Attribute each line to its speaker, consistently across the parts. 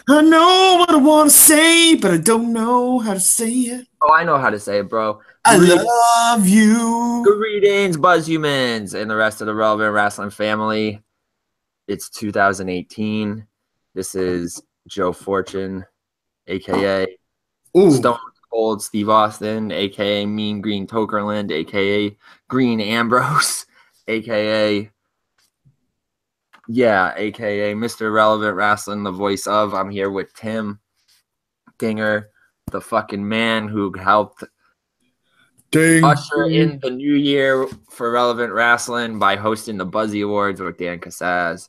Speaker 1: I know what I want to say, but I don't know how to say it.
Speaker 2: Oh, I know how to say it, bro.
Speaker 1: I love you.
Speaker 2: Greetings, Buzz Humans, and the rest of the Relevant Wrestling family. It's 2018. This is Joe Fortune, aka
Speaker 1: Ooh,
Speaker 2: Stone Cold Steve Austin, aka Mean Green Tokerland, aka Green Ambrose, aka Mr. Relevant Wrestling, the voice of. I'm here with Tim Dinger, the fucking man who helped usher in the new year for Relevant Wrestling by hosting the Buzzy Awards with Dan Cassaz.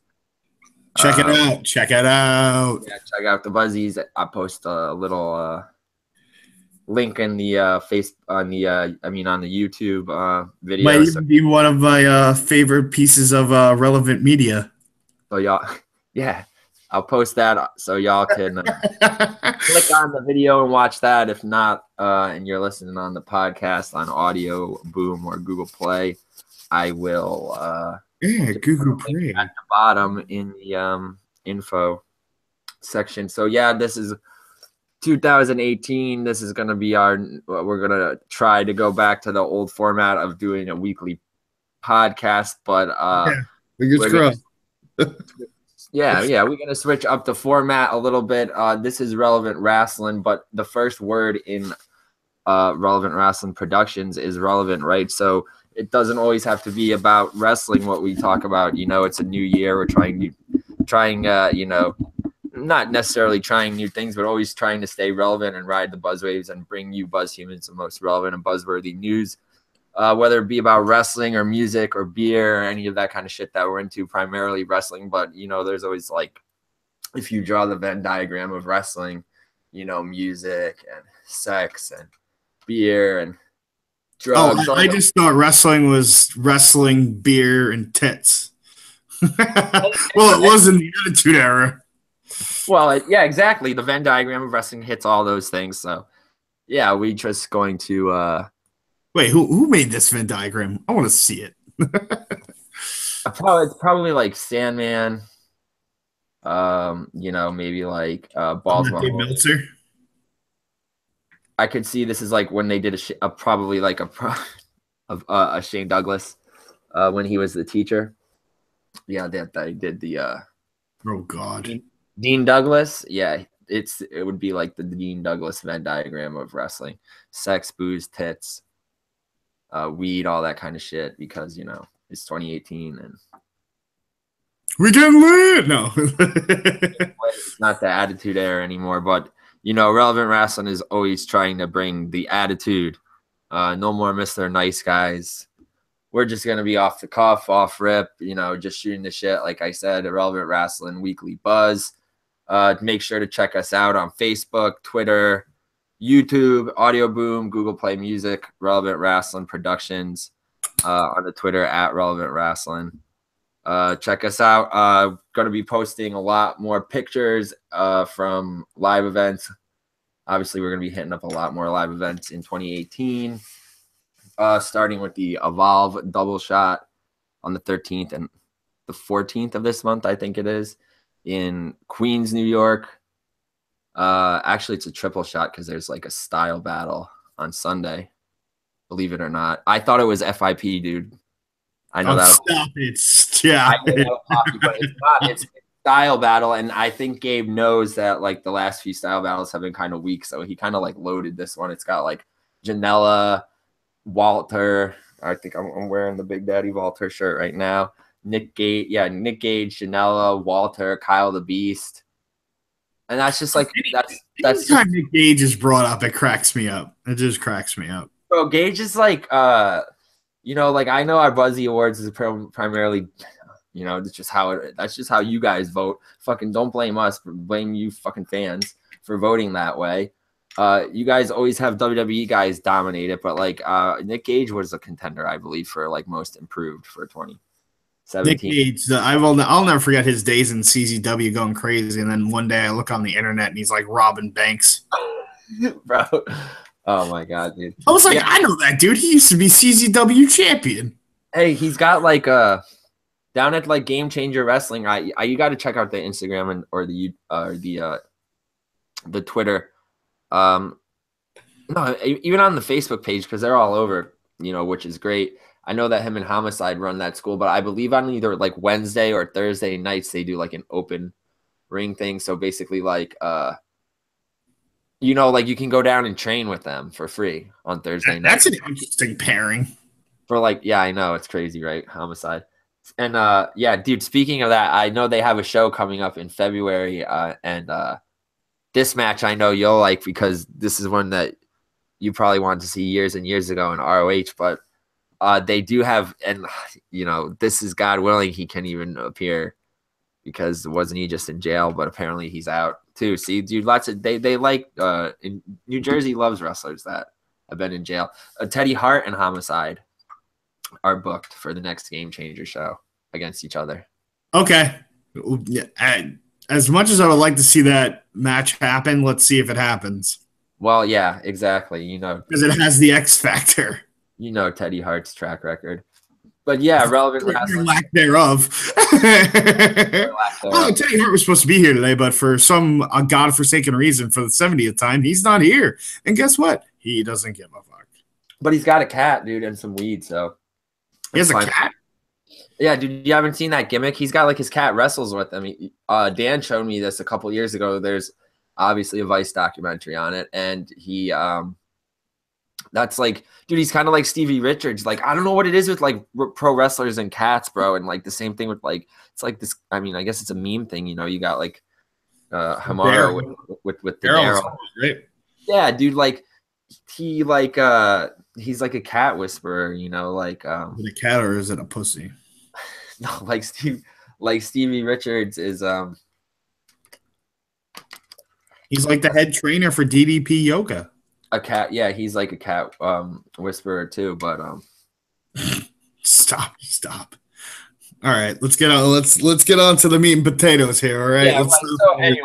Speaker 1: Check it out. Check it out.
Speaker 2: Yeah, check out the Buzzies. I post a little link in the on the YouTube video.
Speaker 1: Might even be one of my favorite pieces of relevant media.
Speaker 2: So y'all, yeah, I'll post that so y'all can click on the video and watch that. If not, and you're listening on the podcast on Audioboom or Google Play, I will
Speaker 1: Google Play
Speaker 2: at the bottom in the info section. So yeah, this is 2018. This is gonna be we're gonna try to go back to the old format of doing a weekly podcast, but
Speaker 1: fingers crossed.
Speaker 2: we're gonna switch up the format a little bit. This is Relevant Wrestling, but the first word in Relevant Rasslin Productions is relevant, right? So it doesn't always have to be about wrestling what we talk about. You know, it's a new year. We're trying not necessarily trying new things, but always trying to stay relevant and ride the buzzwaves and bring you buzz humans the most relevant and buzzworthy news, whether it be about wrestling or music or beer or any of that kind of shit that we're into, primarily wrestling. But, you know, there's always like, if you draw the Venn diagram of wrestling, you know, music and sex and beer and drugs.
Speaker 1: I just thought wrestling was wrestling, beer, and tits. Well, it was in the Attitude Era.
Speaker 2: Well, yeah, exactly. The Venn diagram of wrestling hits all those things. So, yeah, we just going to.
Speaker 1: Wait, who made this Venn diagram? I want to see it.
Speaker 2: It's probably like Sandman. You know, maybe like Baltimore.
Speaker 1: Meltzer.
Speaker 2: I could see this is like when they did probably like a Shane Douglas when he was the teacher. Yeah, they did the.
Speaker 1: Oh God.
Speaker 2: Dean Douglas, yeah, it would be like the Dean Douglas Venn diagram of wrestling: sex, booze, tits, weed, all that kind of shit. Because you know it's 2018 and
Speaker 1: we can live. No,
Speaker 2: it's not the Attitude Era anymore. But you know, Relevant Wrestling is always trying to bring the attitude. No more Mr. Nice Guys. We're just gonna be off the cuff, off rip. You know, just shooting the shit. Like I said, Relevant Wrestling Weekly Buzz. Make sure to check us out on Facebook, Twitter, YouTube, Audioboom, Google Play Music, Relevant Rasslin Productions, on the Twitter at Relevant Wrestling. Check us out. Going to be posting a lot more pictures from live events. Obviously, we're going to be hitting up a lot more live events in 2018, starting with the Evolve double shot on the 13th and the 14th of this month, I think it is, in Queens, New York. Actually, it's a triple shot because there's like a style battle on Sunday. Believe it or not. I thought it was FIP, dude. I know that.
Speaker 1: Stop it. Yeah.
Speaker 2: I know hockey, but it's not. It's style battle, and I think Gabe knows that like the last few style battles have been kind of weak, so he kind of like loaded this one. It's got like Janela, Walter. I think I'm wearing the Big Daddy Walter shirt right now. Nick Gage, Janela, Walter, Kyle the Beast. And that's just like that's
Speaker 1: anytime Nick Gage is brought up, it cracks me up. It just cracks me up.
Speaker 2: Bro, Gage is like you know, like I know our Buzzy Awards is primarily, you know, that's just how you guys vote. Fucking don't blame us, blame you fucking fans for voting that way. You guys always have WWE guys dominate it, but like Nick Gage was a contender, I believe, for like most improved for 2017.
Speaker 1: Nick Gage, I'll never forget his days in CZW going crazy, and then one day I look on the internet and he's like Robin Banks.
Speaker 2: Bro, oh my God, dude.
Speaker 1: I was like, I know that dude. He used to be CZW champion.
Speaker 2: Hey, he's got like down at like Game Changer Wrestling. You got to check out the Instagram or the the Twitter. No, even on the Facebook page, because they're all over, you know, which is great. I know that him and Homicide run that school, but I believe on either like Wednesday or Thursday nights they do like an open ring thing. So basically, like, you know, like you can go down and train with them for free on Thursday night.
Speaker 1: That's an interesting pairing.
Speaker 2: For like, yeah, I know, it's crazy, right? Homicide. And yeah, dude, speaking of that, I know they have a show coming up in February, and this match I know you'll like because this is one that you probably wanted to see years and years ago in ROH, but they do have, and you know, this is God willing he can even appear because wasn't he just in jail, but apparently he's out too. See, dude, lots of they like in New Jersey loves wrestlers that have been in jail. Teddy Hart and Homicide are booked for the next Game Changer show against each other.
Speaker 1: Okay. As much as I would like to see that match happen, let's see if it happens.
Speaker 2: Well, yeah, exactly. You know,
Speaker 1: because it has the X factor.
Speaker 2: You know Teddy Hart's track record. But yeah, relevant wrestling.
Speaker 1: Lack thereof. Oh, Teddy Hart was supposed to be here today, but for some godforsaken reason, for the 70th time, he's not here. And guess what? He doesn't give a fuck.
Speaker 2: But he's got a cat, dude, and some weed, so.
Speaker 1: He has a cat?
Speaker 2: Yeah, dude, you haven't seen that gimmick? He's got, like, his cat wrestles with him. Dan showed me this a couple years ago. There's obviously a Vice documentary on it, and he that's like, dude, he's kind of like Stevie Richards. Like, I don't know what it is with like pro wrestlers and cats, bro. And like the same thing with like, it's like this. I mean, I guess it's a meme thing, you know. You got like Hamaro with the Daryl.
Speaker 1: Right?
Speaker 2: Yeah, dude. Like he like he's like a cat whisperer, you know. Like
Speaker 1: is it a cat or is it a pussy?
Speaker 2: No, like Stevie Richards is
Speaker 1: He's like the head trainer for DDP Yoga.
Speaker 2: A cat, yeah, he's like a cat whisperer too, but
Speaker 1: stop. All right, let's get on. Let's get on to the meat and potatoes here. All right.
Speaker 2: Yeah, so anyway,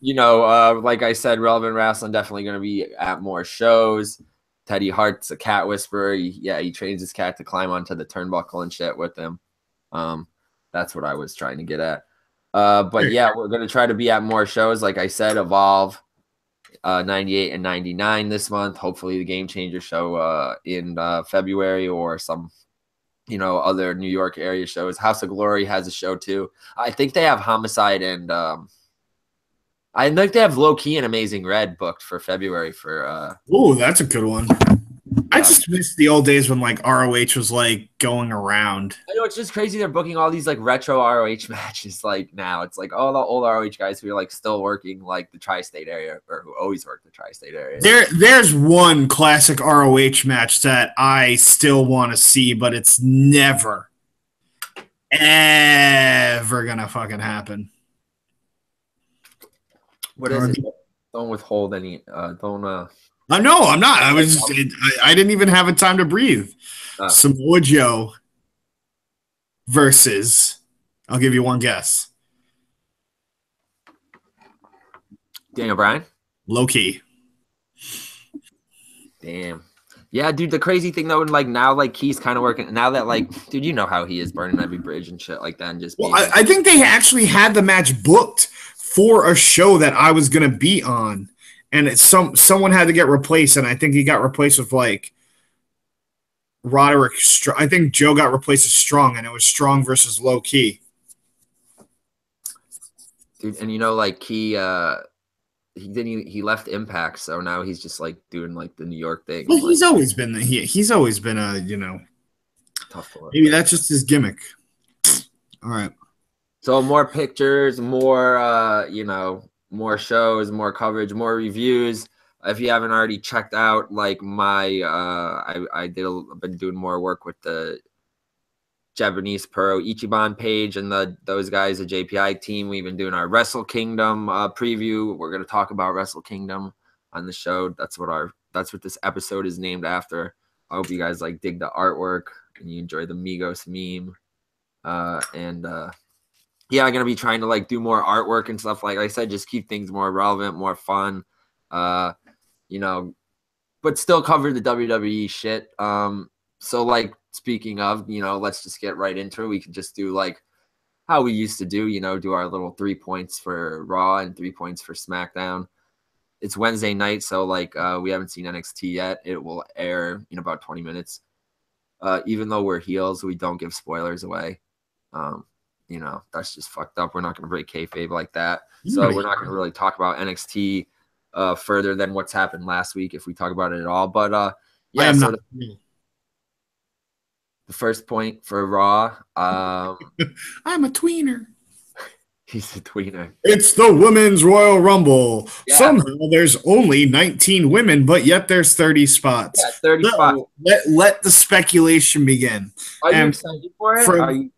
Speaker 2: you know, like I said, Relevant Wrestling definitely going to be at more shows. Teddy Hart's a cat whisperer. He trains his cat to climb onto the turnbuckle and shit with him. That's what I was trying to get at. But yeah, we're going to try to be at more shows. Like I said, Evolve. 98 and 99 this month. Hopefully the Game Changer show in February or some, you know, other New York area shows. House of Glory has a show too. I think they have Homicide and I think they have Low Key and Amazing Red booked for February for
Speaker 1: oh, that's a good one. I just miss the old days when like ROH was like going around.
Speaker 2: I know, it's just crazy they're booking all these like retro ROH matches like now. It's like all the old ROH guys who are like still working like the tri-state area or who always work the tri-state area.
Speaker 1: There's one classic ROH match that I still want to see, but it's never ever gonna fucking happen.
Speaker 2: What is it? Don't withhold any
Speaker 1: No, I'm not. I was just, I didn't even have a time to breathe. Samoa Joe versus, I'll give you one guess.
Speaker 2: Daniel Bryan?
Speaker 1: Low Key.
Speaker 2: Damn. Yeah, dude, the crazy thing though, like now, like he's kind of working now that like, dude, you know how he is burning every bridge and shit like that and just
Speaker 1: well, I think they actually had the match booked for a show that I was going to be on. And it's someone had to get replaced, and I think he got replaced with like Roderick. I think Joe got replaced with Strong, and it was Strong versus Low Key.
Speaker 2: Dude, and you know, like he left Impact, so now he's just like doing like the New York thing.
Speaker 1: Well, he's always been he's always been a
Speaker 2: tough for
Speaker 1: maybe that's just his gimmick. All right.
Speaker 2: So more pictures, more more shows, more coverage, more reviews. If you haven't already checked out, like my, I've been doing more work with the Japanese Pro Ichiban page and those guys, the JPI team. We've been doing our Wrestle Kingdom preview. We're gonna talk about Wrestle Kingdom on the show. That's what this episode is named after. I hope you guys like dig the artwork and you enjoy the Migos meme. Yeah, I'm going to be trying to like do more artwork and stuff. Like I said, just keep things more relevant, more fun, you know, but still cover the WWE shit. So like, speaking of, you know, let's just get right into it. We can just do like, how we used to do, you know, do our little 3 points for Raw and 3 points for SmackDown. It's Wednesday night, so like we haven't seen NXT yet. It will air in about 20 minutes. Even though we're heels, we don't give spoilers away. You know, that's just fucked up. We're not going to break kayfabe like that. So we're not going to really talk about NXT further than what's happened last week if we talk about it at all. But yeah, so the first point for Raw.
Speaker 1: I'm a tweener.
Speaker 2: He's a tweener.
Speaker 1: It's the Women's Royal Rumble. Yeah. Somehow there's only 19 women, but yet there's 30 spots.
Speaker 2: Yeah, 30 spots.
Speaker 1: Let the speculation begin.
Speaker 2: Are you excited for it?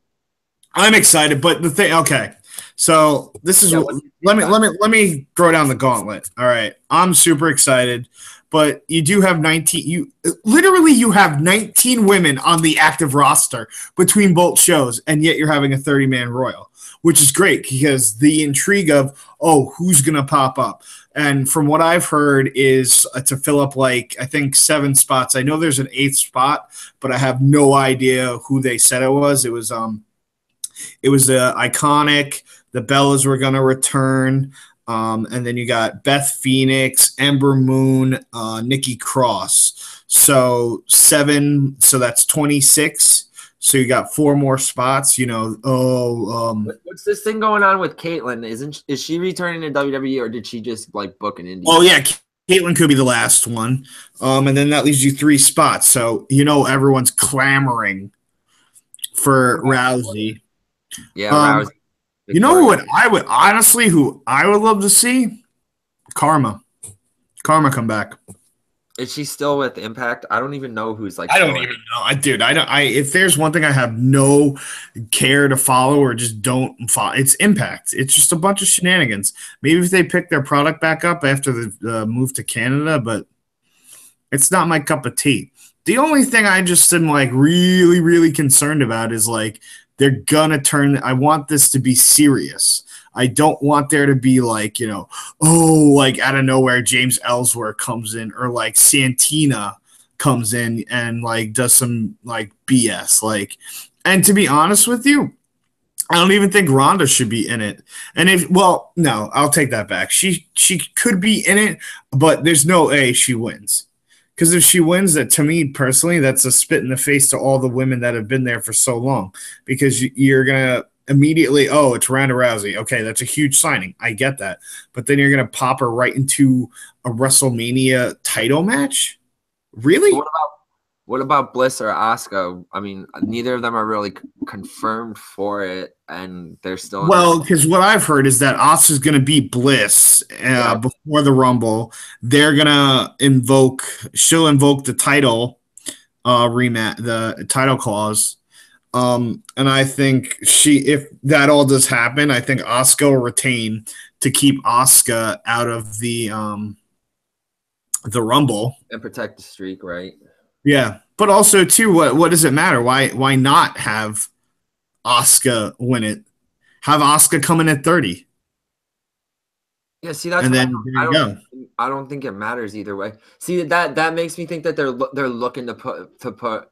Speaker 1: I'm excited, but the thing, okay. So this is let me throw down the gauntlet. All right, I'm super excited, but you do have 19. You have 19 women on the active roster between both shows, and yet you're having a 30-man Royal, which is great because the intrigue of who's gonna pop up, and from what I've heard is to fill up like I think 7 spots. I know there's an 8th spot, but I have no idea who they said it was. It was Iconic. The Bellas were going to return. And then you got Beth Phoenix, Ember Moon, Nikki Cross. So 7. So that's 26. So you got 4 more spots. You know.
Speaker 2: What's this thing going on with Caitlyn? Is she returning to WWE or did she just like book an indie?
Speaker 1: Oh yeah, Caitlyn could be the last one. And then that leaves you 3 spots. So you know everyone's clamoring for Rousey.
Speaker 2: Yeah, Rousey.
Speaker 1: You know what I would honestly, who I would love to see? Karma come back.
Speaker 2: Is she still with Impact? I don't even know who's like.
Speaker 1: I don't even know, dude. If there's one thing I have no care to follow or just don't follow, it's Impact. It's just a bunch of shenanigans. Maybe if they pick their product back up after the move to Canada, but it's not my cup of tea. The only thing I just am like really, really concerned about is like. They're gonna turn. I want this to be serious. I don't want there to be like, you know, like out of nowhere James Ellsworth comes in or like Santina comes in and like does some like BS. Like, and to be honest with you, I don't even think Ronda should be in it. And no, I'll take that back. She could be in it, but there's no way she wins. Because if she wins, that to me personally, that's a spit in the face to all the women that have been there for so long. Because you're gonna immediately, it's Ronda Rousey. Okay, that's a huge signing. I get that, but then you're gonna pop her right into a WrestleMania title match. Really?
Speaker 2: What about Bliss or Asuka? I mean, neither of them are really confirmed for it, and they're still.
Speaker 1: Well, because what I've heard is that Asuka's going to beat Bliss before the Rumble. They're gonna she'll invoke the title rematch, the title clause. And I think if that all does happen, I think Asuka will retain to keep Asuka out of the Rumble
Speaker 2: and protect the streak, right?
Speaker 1: Yeah, but also too, what does it matter? Why not have Asuka win it? Have Asuka come in at 30.
Speaker 2: Yeah, see that's.
Speaker 1: And then
Speaker 2: I don't think it matters either way. See that makes me think that they're looking to put.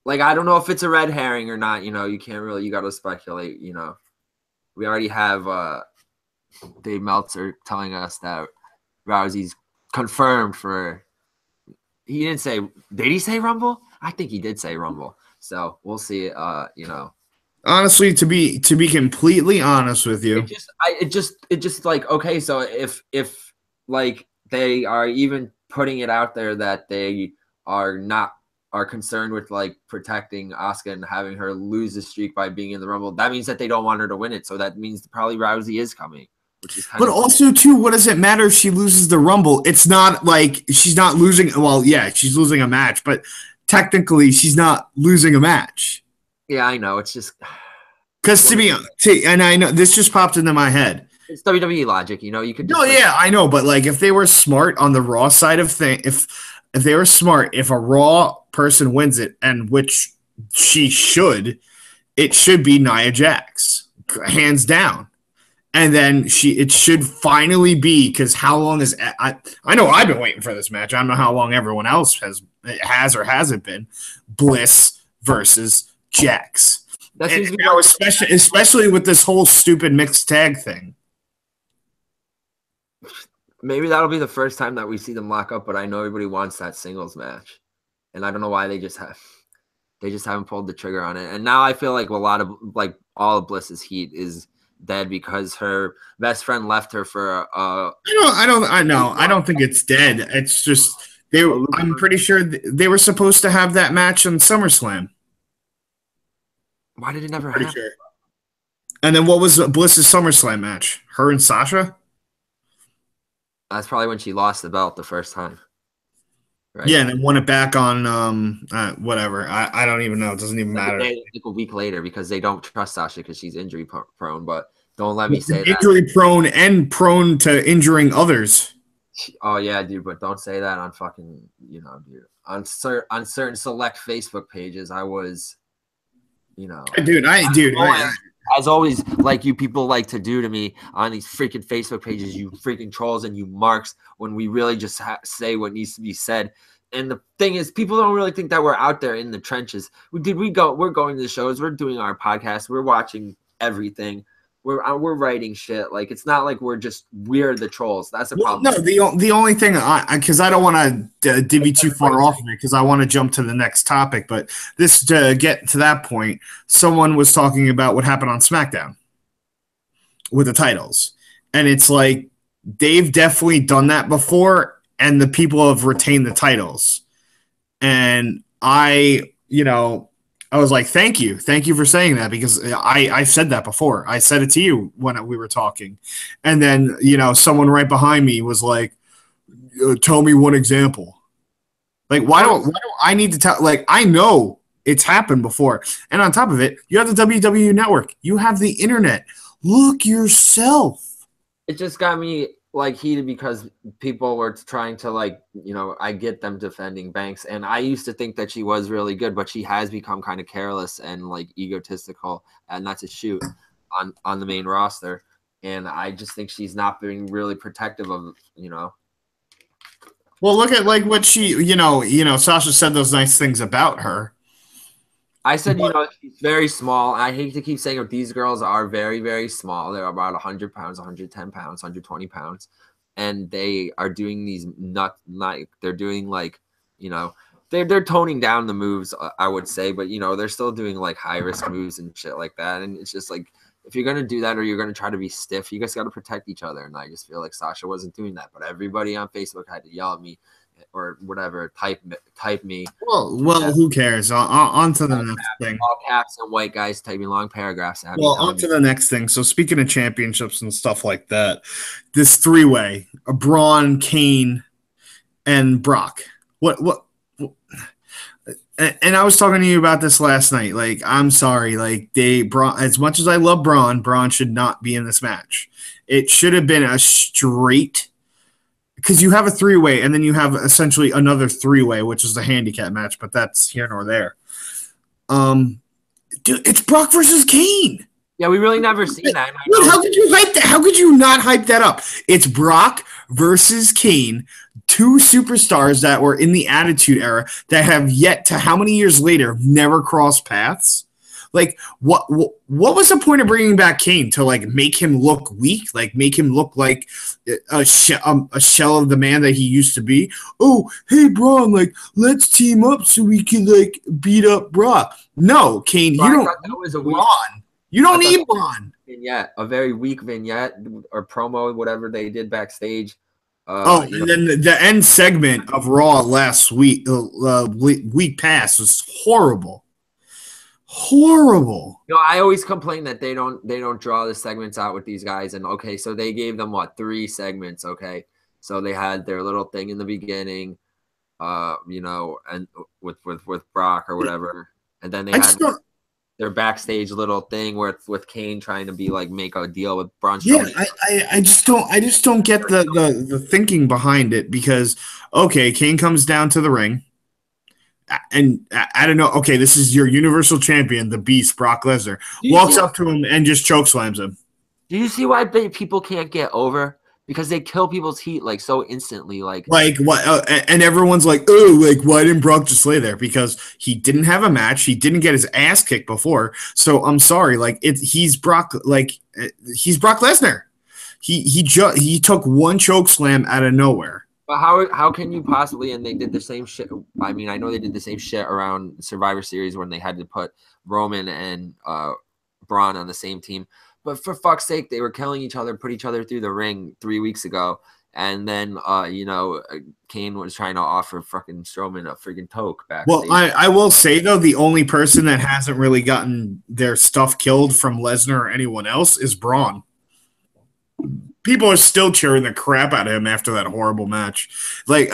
Speaker 2: Like I don't know if it's a red herring or not. You know, you got to speculate. You know, we already have Dave Meltzer telling us that Rousey's confirmed for. He didn't say. Did he say Rumble? I think he did say Rumble. So we'll see. You know,
Speaker 1: honestly, to be completely honest with you,
Speaker 2: it just like okay. So if like they are even putting it out there that they are concerned with like protecting Asuka and having her lose the streak by being in the Rumble, that means that they don't want her to win it. So that means probably Rousey is coming.
Speaker 1: But also, too, what does it matter if she loses the Rumble? It's not like she's not losing. Well, yeah, she's losing a match, but technically she's not losing a match.
Speaker 2: Yeah, I know. It's just
Speaker 1: because and I know this just popped into my head.
Speaker 2: It's WWE logic, you know. You could.
Speaker 1: Yeah, I know, but like if they were smart on the Raw side of things, if they were smart, if a Raw person wins it, and which she should, it should be Nia Jax, hands down. And then it should finally be, because how long is I know I've been waiting for this match. I don't know how long everyone else has or hasn't been. Bliss versus Jax.
Speaker 2: That seems to be
Speaker 1: now, especially with this whole stupid mixed tag thing.
Speaker 2: Maybe that'll be the first time that we see them lock up, but I know everybody wants that singles match, and I don't know why they just haven't pulled the trigger on it. And now I feel like a lot of all of Bliss's heat is dead because her best friend left her for
Speaker 1: I don't think it's dead. It's just I'm pretty sure they were supposed to have that match on SummerSlam.
Speaker 2: Why did it never happen?
Speaker 1: Sure. And then what was Bliss's SummerSlam match? Her and Sasha?
Speaker 2: That's probably when she lost the belt the first time.
Speaker 1: Right? Yeah, and then won it back on whatever. I don't even know. It doesn't even matter.
Speaker 2: Like a week later because they don't trust Sasha because she's injury prone. But don't let me say that.
Speaker 1: Injury prone and prone to injuring others.
Speaker 2: Oh yeah, dude. But don't say that on fucking dude. On certain select Facebook pages, I was, as always, like you people like to do to me on these freaking Facebook pages, you freaking trolls and you marks, when we really just say what needs to be said. And the thing is, people don't really think that we're out there in the trenches. We're going to the shows. We're doing our podcast. We're watching everything. We're writing shit. Like, it's not like we're the trolls. That's the problem.
Speaker 1: No, the only thing, because I don't want to divvy too far off of it, because I want to jump to the next topic. But this, to get to that point, someone was talking about what happened on Smackdown with the titles. And it's like, they've definitely done that before, and the people have retained the titles. And I was like, thank you for saying that, because I said that before. I said it to you when we were talking. And then, someone right behind me was like, tell me one example. Like, why do I need to tell? Like, I know it's happened before. And on top of it, you have the WWE Network. You have the internet. Look yourself.
Speaker 2: It just got me heated because people were trying to I get them defending Banks, and I used to think that she was really good, but she has become kind of careless and egotistical, and not to shoot on the main roster. And I just think she's not being really protective of.
Speaker 1: Well, look at what she Sasha said those nice things about her.
Speaker 2: I said, she's very small. I hate to keep saying it, these girls are very, very small. They're about 100 pounds, 110 pounds, 120 pounds. And they are doing these they're doing they're toning down the moves, I would say. But, they're still doing high risk moves and shit like that. And it's just if you're going to do that or you're going to try to be stiff, you guys got to protect each other. And I just feel like Sasha wasn't doing that. But everybody on Facebook had to yell at me or whatever, type me.
Speaker 1: Well, who cares? On to the next thing.
Speaker 2: All caps and white guys typing long paragraphs.
Speaker 1: On to the next thing. So speaking of championships and stuff like that, this three-way, Braun, Kane, and Brock. What? And I was talking to you about this last night. I'm sorry. Braun, as much as I love Braun should not be in this match. It should have been a straight. Because you have a three-way, and then you have essentially another three-way, which is the handicap match, but that's here nor there. Dude, it's Brock versus Kane.
Speaker 2: Yeah, we really never seen that.
Speaker 1: Dude, how could you hype that? How could you not hype that up? It's Brock versus Kane, two superstars that were in the Attitude Era that have yet to, how many years later, never crossed paths? What was the point of bringing back Kane? To make him look weak, make him look like a shell of the man that he used to be? Oh, hey Braun, let's team up so we can beat up Brock. No, Kane, you don't need Braun. You don't need Braun.
Speaker 2: Vignette, a very weak vignette or promo, whatever they did backstage.
Speaker 1: And then the end segment of Raw last week past was horrible. Horrible.
Speaker 2: I always complain that they don't draw the segments out with these guys. And okay, so they gave them 3 segments. Okay, so they had their little thing in the beginning, and with Brock or whatever, and then they had their backstage little thing with Kane trying to be make a deal with Braun Strowman.
Speaker 1: Yeah, I just don't get the thinking behind it, because okay, Kane comes down to the ring. And I don't know. Okay, this is your Universal Champion, the Beast, Brock Lesnar. Walks up to him and just chokeslams him.
Speaker 2: Do you see why people can't get over because they kill people's heat like so instantly. Like
Speaker 1: what? And everyone's like, oh, like why didn't Brock just lay there? Because he didn't have a match. He didn't get his ass kicked before. So I'm sorry, like he's Brock Lesnar. He took one choke slam out of nowhere.
Speaker 2: But how can you possibly? And they did the same shit. I mean, I know they did the same shit around Survivor Series when they had to put Roman and Braun on the same team. But for fuck's sake, they were killing each other, put each other through the ring 3 weeks ago, and then Kane was trying to offer fucking Strowman a freaking toke back.
Speaker 1: Well, I will say though, the only person that hasn't really gotten their stuff killed from Lesnar or anyone else is Braun. People are still cheering the crap out of him after that horrible match. Like,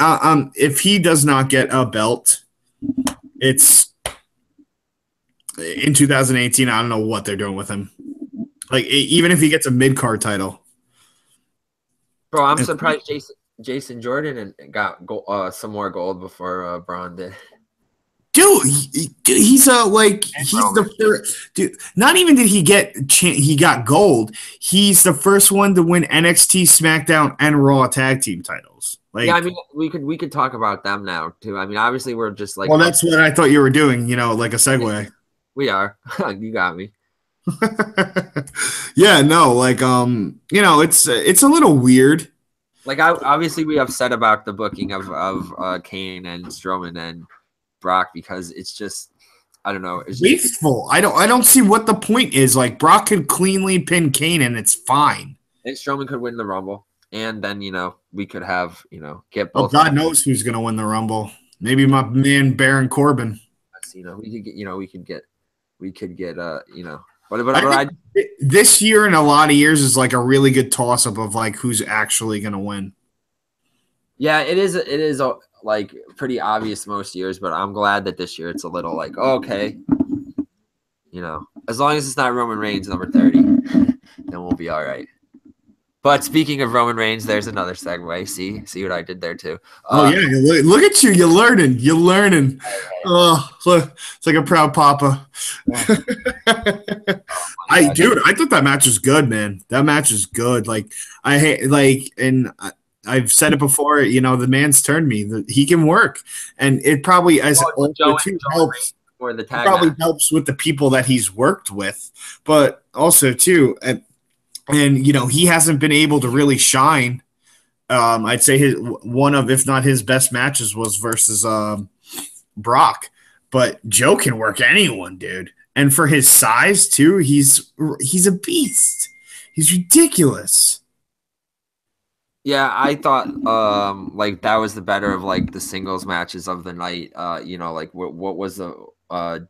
Speaker 1: if he does not get a belt, it's in 2018. I don't know what they're doing with him. Like, even if he gets a mid-card title.
Speaker 2: Bro, I'm surprised Jason Jordan got some more gold before Braun did.
Speaker 1: Dude, he's the first dude. Not even did he got gold. He's the first one to win NXT, SmackDown, and Raw tag team titles. Like,
Speaker 2: yeah, I mean, we could talk about them now too. I mean, obviously we're just like,
Speaker 1: well, that's what I thought you were doing. You know, like a segue.
Speaker 2: We are. You got me.
Speaker 1: Yeah, no, like it's a little weird.
Speaker 2: Like, obviously we upset about the booking of Kane and Strowman and Brock because it's just, I don't know, it's
Speaker 1: wasteful. I don't see what the point is. Like, Brock could cleanly pin Kane and it's fine.
Speaker 2: And Strowman could win the Rumble, and then we could have get both.
Speaker 1: Oh, God knows who's gonna win the Rumble. Maybe my man Baron Corbin.
Speaker 2: We could get
Speaker 1: this year and a lot of years is like a really good toss up of like who's actually gonna win.
Speaker 2: Yeah, it is like pretty obvious most years, but I'm glad that this year it's a little like, okay, as long as it's not Roman Reigns number 30, then we'll be all right. But speaking of Roman Reigns, there's another segue. See what I did there too.
Speaker 1: Yeah, look at you. You're learning. Oh, look, it's like a proud papa. I thought that match was good, man. That match is good. Like, I've said it before, the man's turned me. He can work. And it probably helps. Helps with the people that he's worked with. But also, too, and he hasn't been able to really shine. I'd say one of, if not his best matches was versus Brock. But Joe can work anyone, dude. And for his size, too, he's a beast. He's ridiculous.
Speaker 2: Yeah, I thought that was the better of like the singles matches of the night. Like what was the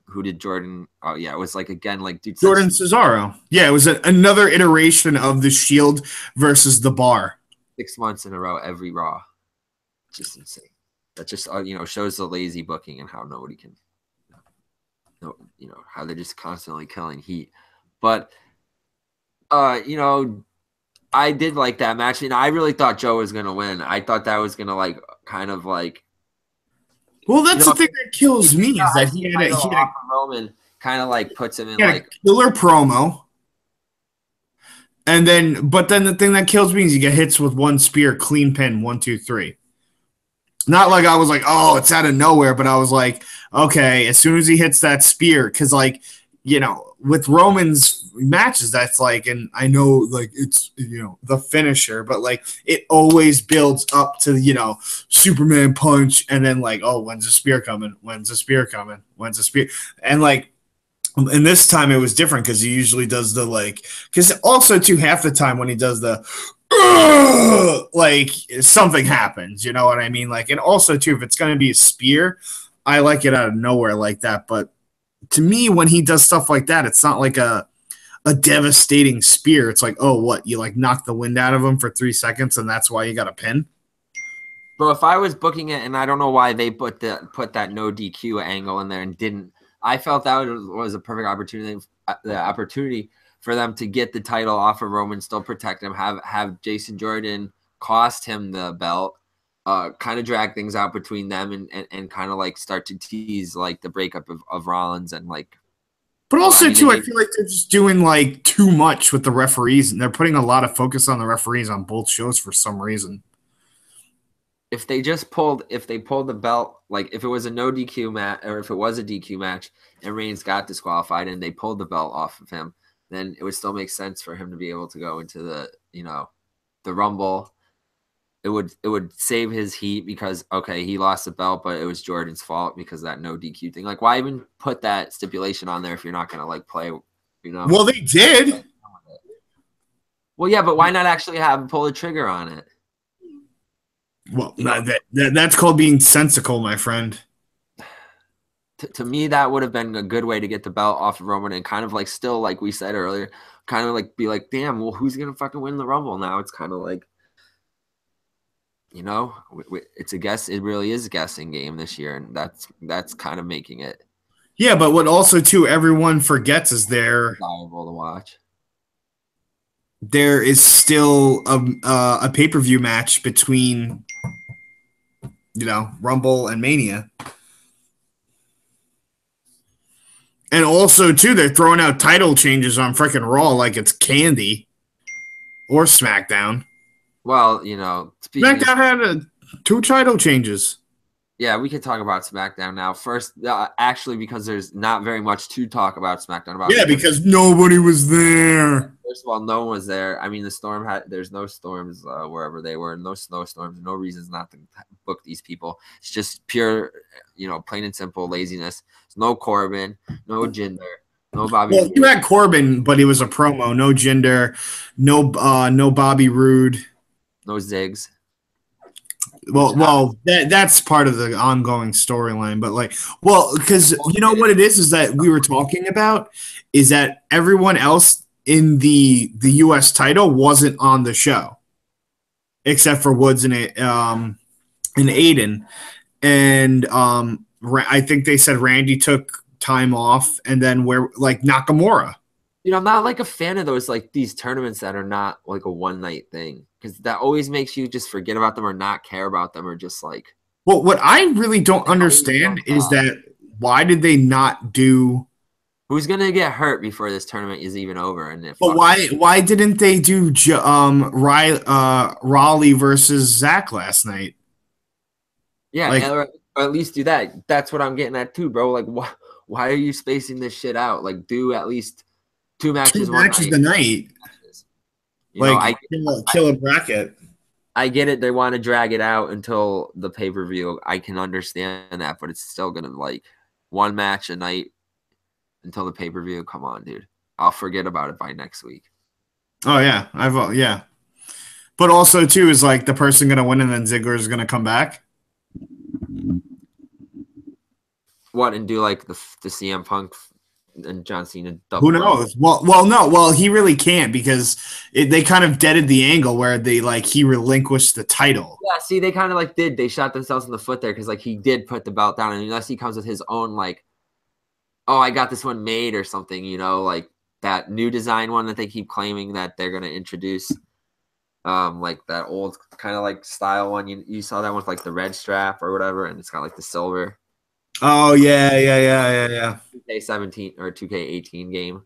Speaker 2: who did Jordan? Oh yeah, it was like again like dude,
Speaker 1: Jordan Cesaro. Yeah, it was another iteration of the Shield versus the Bar.
Speaker 2: 6 months in a row, every Raw, just insane. That just shows the lazy booking and how nobody can, how they're just constantly killing heat. But I did like that match, and I really thought Joe was gonna win. I thought that was gonna
Speaker 1: Well, that's the thing that kills me is that he had
Speaker 2: Roman kind of like puts him in
Speaker 1: like killer promo, and then the thing that kills me is you get hits with one spear, clean pin, 1, 2, 3. Not like I was like, oh, it's out of nowhere, but I was like, okay, as soon as he hits that spear, because with Roman's matches, that's like, and I know like it's the finisher, but like it always builds up to Superman punch, and then like, oh, when's the spear coming? When's the spear coming? When's the spear? And like, and this time it was different because he usually does the like, because also too half the time when he does the like something happens, you know what I mean? Like, and also too, if it's gonna be a spear, I like it out of nowhere like that, but. To me, when he does stuff like that, it's not like a devastating spear. It's like, oh, what? You like knock the wind out of him for 3 seconds, and that's why you got a pin?
Speaker 2: Bro, if I was booking it, and I don't know why they put that no DQ angle in there and didn't, I felt that was a perfect opportunity for them to get the title off of Roman, still protect him, have Jason Jordan cost him the belt, kind of drag things out between them and kind of like start to tease like the breakup of Rollins and like
Speaker 1: But
Speaker 2: Well,
Speaker 1: also,
Speaker 2: I mean,
Speaker 1: too, I feel like they're just doing like too much with the referees, and they're putting a lot of focus on the referees on both shows for some reason.
Speaker 2: if they pulled the belt, like if it was a no DQ match or if it was a DQ match and Reigns got disqualified and they pulled the belt off of him, then it would still make sense for him to be able to go into the Rumble. It would save his heat because okay, he lost the belt, but it was Jordan's fault because of that no DQ thing. Like, why even put that stipulation on there if you're not gonna like play,
Speaker 1: Well, they did.
Speaker 2: Well, yeah, but why not actually have him pull the trigger on it?
Speaker 1: Well, that's called being sensical, my friend.
Speaker 2: To me, that would have been a good way to get the belt off of Roman and kind of like still, like we said earlier, kind of like be like, damn, well, who's gonna fucking win the Rumble now? It's kind of like, it's a guess. It really is a guessing game this year, and that's kind of making it.
Speaker 1: Yeah, but what also too everyone forgets is
Speaker 2: desirable to watch.
Speaker 1: There is still a pay-per-view match between Rumble and Mania. And also, too, they're throwing out title changes on freaking Raw like it's candy. Or SmackDown.
Speaker 2: Well,
Speaker 1: SmackDown had 2 title changes.
Speaker 2: Yeah, we can talk about SmackDown now. First, actually, because there's not very much to talk about SmackDown about.
Speaker 1: Yeah, because nobody was there.
Speaker 2: First of all, no one was there. I mean, there's no storms wherever they were, no snowstorms, no reasons not to book these people. It's just pure, plain and simple laziness. There's no Corbin, no Jinder, no Bobby.
Speaker 1: Well, you had Corbin, but he was a promo. No Jinder, no Bobby Roode,
Speaker 2: no Ziggs.
Speaker 1: Well, that's part of the ongoing storyline, but because you know what it is that we were talking about is that everyone else in the U.S. title wasn't on the show, except for Woods and Aiden, and I think they said Randy took time off, and then Nakamura.
Speaker 2: I'm not like a fan of those these tournaments that are not like a one night thing because that always makes you just forget about them or not care about them or just like.
Speaker 1: Well, what I really don't understand is that why did they not do?
Speaker 2: Who's gonna get hurt before this tournament is even over? And
Speaker 1: why didn't they do Raleigh versus Zach last night?
Speaker 2: Yeah, or at least do that. That's what I'm getting at too, bro. Like, why are you spacing this shit out? Like, do at least 2 matches.
Speaker 1: 2 matches a night. Kill a bracket.
Speaker 2: I get it. They want to drag it out until the pay-per-view. I can understand that, but it's still going to 1 match a night until the pay-per-view. Come on, dude. I'll forget about it by next week.
Speaker 1: Oh, yeah. Yeah. But also, too, is the person going to win and then Ziggler is going to come back?
Speaker 2: What, and do the CM Punk and John Cena double?
Speaker 1: Who knows? Well, no. Well, he really can't because they kind of deaded the angle where they he relinquished the title.
Speaker 2: Yeah, see, they kind of did. They shot themselves in the foot there because he did put the belt down, and unless he comes with his own oh, I got this one made or something, that new design one that they keep claiming that they're gonna introduce, that old kind of style one. You saw that with the red strap or whatever, and it's got the silver.
Speaker 1: Oh, yeah.
Speaker 2: 2K17 or 2K18 game.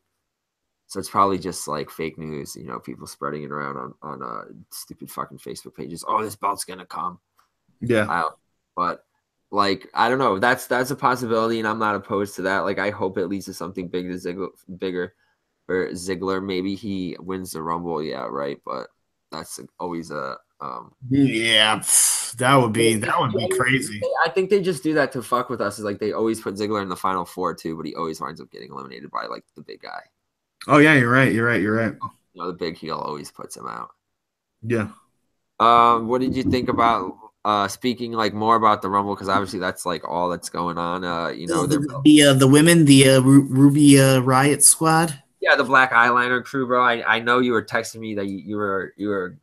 Speaker 2: So it's probably just fake news, people spreading it around on stupid fucking Facebook pages. Oh, this belt's going to come.
Speaker 1: Yeah.
Speaker 2: But I don't know. That's a possibility, and I'm not opposed to that. I hope it leads to something bigger for Ziggler. Maybe he wins the Rumble. Yeah, right. But that's always a
Speaker 1: yeah, that would be crazy.
Speaker 2: I think they just do that to fuck with us. Is they always put Ziggler in the final 4 too, but he always winds up getting eliminated by the big guy.
Speaker 1: Oh yeah, you're right.
Speaker 2: The big heel always puts him out.
Speaker 1: Yeah.
Speaker 2: What did you think about speaking more about the Rumble? Because obviously that's all that's going on.
Speaker 1: The women, the Ruby Riot Squad.
Speaker 2: Yeah, the Black Eyeliner crew, bro. I know you were texting me that you were.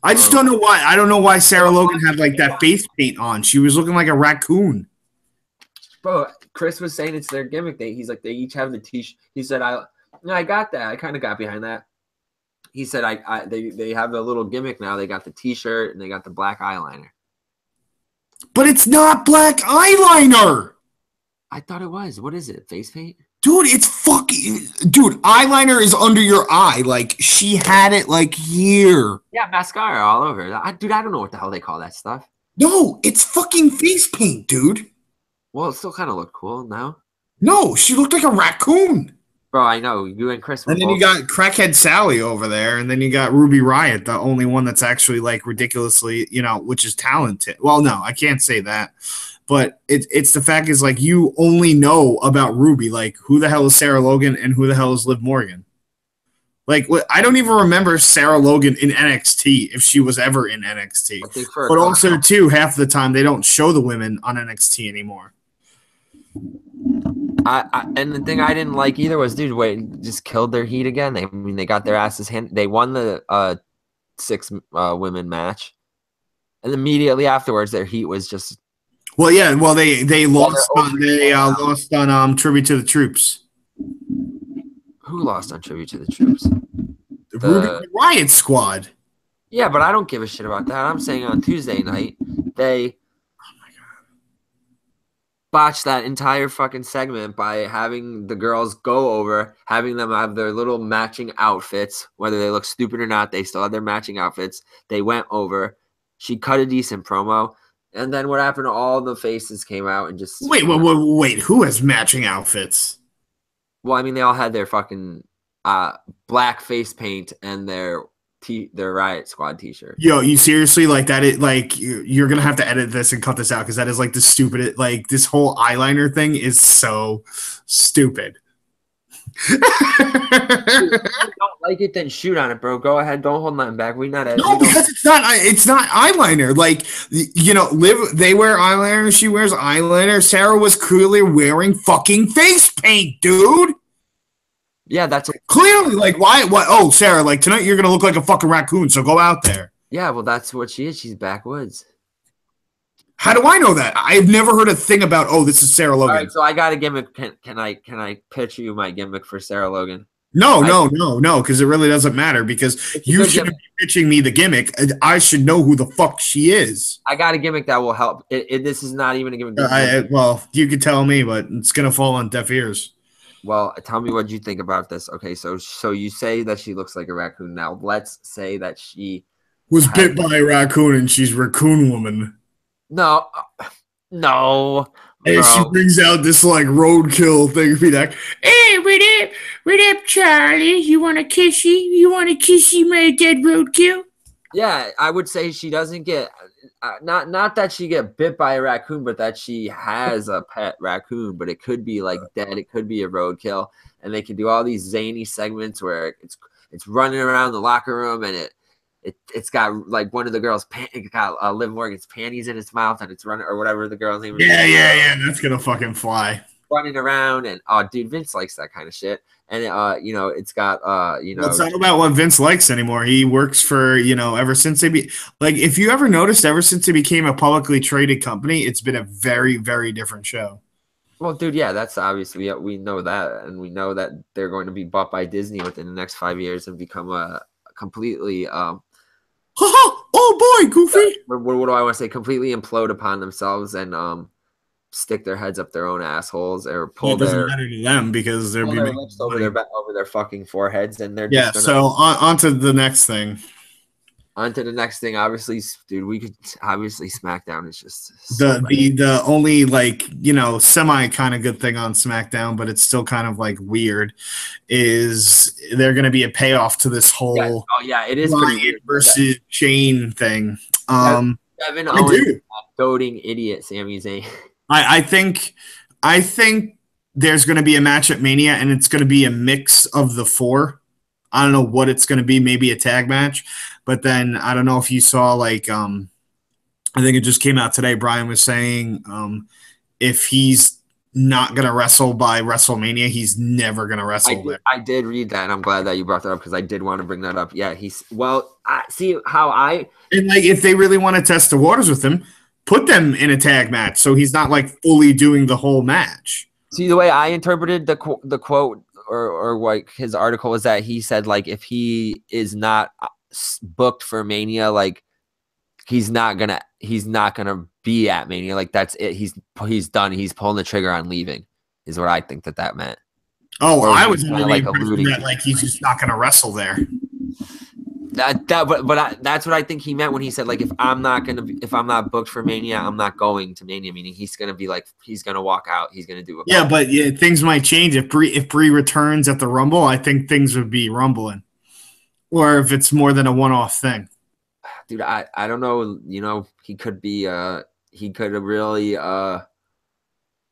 Speaker 1: I just don't know why. I don't know why Sarah Logan had that face paint on. She was looking like a raccoon.
Speaker 2: Bro, Chris was saying it's their gimmick. He's they each have the t-shirt. He said, I got that. I kind of got behind that. He said, they have a little gimmick now. They got the t-shirt and they got the black eyeliner.
Speaker 1: But it's not black eyeliner.
Speaker 2: I thought it was. What is it? Face paint?
Speaker 1: Dude, it's fucking... Dude, eyeliner is under your eye. Like, she had it, like, here.
Speaker 2: Yeah, mascara all over. Dude, I don't know what the hell they call that stuff.
Speaker 1: No, it's fucking face paint, dude.
Speaker 2: Well, it still kind of looked cool now.
Speaker 1: No, she looked like a raccoon.
Speaker 2: Bro, I know. You and Chris were
Speaker 1: And then
Speaker 2: both...
Speaker 1: you got Crackhead Sally over there, and then you got Ruby Riot, the only one that's actually, like, ridiculously, you know, which is talented. Well, no, I can't say that. But it's the fact is, like, you only know about Ruby. Like, who the hell is Sarah Logan and who the hell is Liv Morgan? Like, I don't even remember Sarah Logan in NXT, if she was ever in NXT. But also, too, half the time they don't show the women on NXT anymore.
Speaker 2: And the thing I didn't like either was, dude, wait, just killed their heat again. They got their asses handed. They won the 6 women match, and immediately afterwards, their heat was just...
Speaker 1: Well, yeah. Well, they lost on Tribute to the Troops.
Speaker 2: Who lost on Tribute to the Troops?
Speaker 1: The Riot Squad.
Speaker 2: Yeah, but I don't give a shit about that. I'm saying on Tuesday night, they botched that entire fucking segment by having the girls go over, having them have their little matching outfits. Whether they look stupid or not, they still have their matching outfits. They went over. She cut a decent promo. And then what happened? All the faces came out and just...
Speaker 1: Wait. Who has matching outfits?
Speaker 2: Well, I mean, they all had their fucking black face paint and their Riot Squad t-shirt.
Speaker 1: Yo, you seriously, like, that? You're gonna have to edit this and cut this out, because that is, like, the stupid... Like, this whole eyeliner thing is so stupid.
Speaker 2: If you don't like it, then shoot on it, bro. Go ahead. Don't hold nothing back.
Speaker 1: No, because it's not eyeliner. Like, you know, Liv, they wear eyeliner. She wears eyeliner. Sarah was clearly wearing fucking face paint, dude.
Speaker 2: Yeah, that's
Speaker 1: clearly, like, why? What? Oh, Sarah, like, tonight you're gonna look like a fucking raccoon. So go out there.
Speaker 2: Yeah, well, that's what she is. She's backwoods.
Speaker 1: How do I know that? I've never heard a thing about, oh, this is Sarah Logan.
Speaker 2: All right, so I got a gimmick. Can I pitch you my gimmick for Sarah Logan?
Speaker 1: No, because it really doesn't matter, because you shouldn't be pitching me the gimmick. I should know who the fuck she is.
Speaker 2: I got a gimmick that will help. This is not even a gimmick.
Speaker 1: Well, you could tell me, but it's going to fall on deaf ears.
Speaker 2: Well, tell me what you think about this. Okay, so you say that she looks like a raccoon. Now, let's say that she
Speaker 1: was bit by a raccoon and she's Raccoon Woman.
Speaker 2: No.
Speaker 1: And she brings out this, like, roadkill thing. Be like, hey, what up, Charlie? You want a kissy? My dead roadkill?
Speaker 2: Yeah, I would say she doesn't get not that she get bit by a raccoon, but that she has a pet raccoon. But it could be like dead. It could be a roadkill, and they can do all these zany segments where it's running around the locker room and it's got, like, one of the girls' got Liv Morgan's panties in its mouth, and it's running, or whatever the girl's name is.
Speaker 1: Yeah, that's gonna fucking fly.
Speaker 2: Running around, and dude, Vince likes that kind of shit. And you know, it's got
Speaker 1: it's not about what Vince likes anymore. He works for, you know, ever since if you ever noticed, ever since they became a publicly traded company, it's been a very, very different show.
Speaker 2: Well, dude, yeah, that's obviously, we know that, and we know that they're going to be bought by Disney within the next 5 years and become a completely
Speaker 1: oh boy, Goofy.
Speaker 2: What do I want to say? Completely implode upon themselves and stick their heads up their own assholes, or pull
Speaker 1: doesn't matter to them, because they're
Speaker 2: their lips over their fucking foreheads, and they're just
Speaker 1: so on to the next thing.
Speaker 2: On to the next thing. Obviously, dude, we could obviously SmackDown is just
Speaker 1: the only, like, you know, semi kind of good thing on SmackDown, but it's still kind of, like, weird, is they're going to be a payoff to this whole
Speaker 2: it is pretty weird
Speaker 1: versus Shane thing.
Speaker 2: Kevin Owens, goading idiot Sami Zayn.
Speaker 1: I think there's going to be a match at Mania, and it's going to be a mix of the 4. I don't know what it's going to be, maybe a tag match. But then I don't know if you saw, like, I think it just came out today. Brian was saying if he's not going to wrestle by WrestleMania, he's never going to wrestle there.
Speaker 2: I did read that, and I'm glad that you brought that up, because I did want to bring that up. Yeah,
Speaker 1: And, like, if they really want to test the waters with him, put them in a tag match so he's not, like, fully doing the whole match.
Speaker 2: See, the way I interpreted the quote or like his article was that he said, like, if he is not booked for Mania, like, he's not gonna be at Mania. Like, that's it. He's done. He's pulling the trigger on leaving, is what I think that meant.
Speaker 1: Oh,
Speaker 2: Or
Speaker 1: I
Speaker 2: he
Speaker 1: was under
Speaker 2: kind of
Speaker 1: the
Speaker 2: like
Speaker 1: impression
Speaker 2: alluding
Speaker 1: that
Speaker 2: to
Speaker 1: like he's just not going to wrestle there.
Speaker 2: That's what I think he meant when he said like if I'm not booked for Mania, I'm not going to Mania. Meaning he's gonna be like he's gonna walk out. He's gonna do a
Speaker 1: Yeah,
Speaker 2: bump.
Speaker 1: but yeah, things might change if Bree returns at the Rumble. I think things would be rumbling, or if it's more than a one-off thing.
Speaker 2: Dude, I don't know. You know, he could really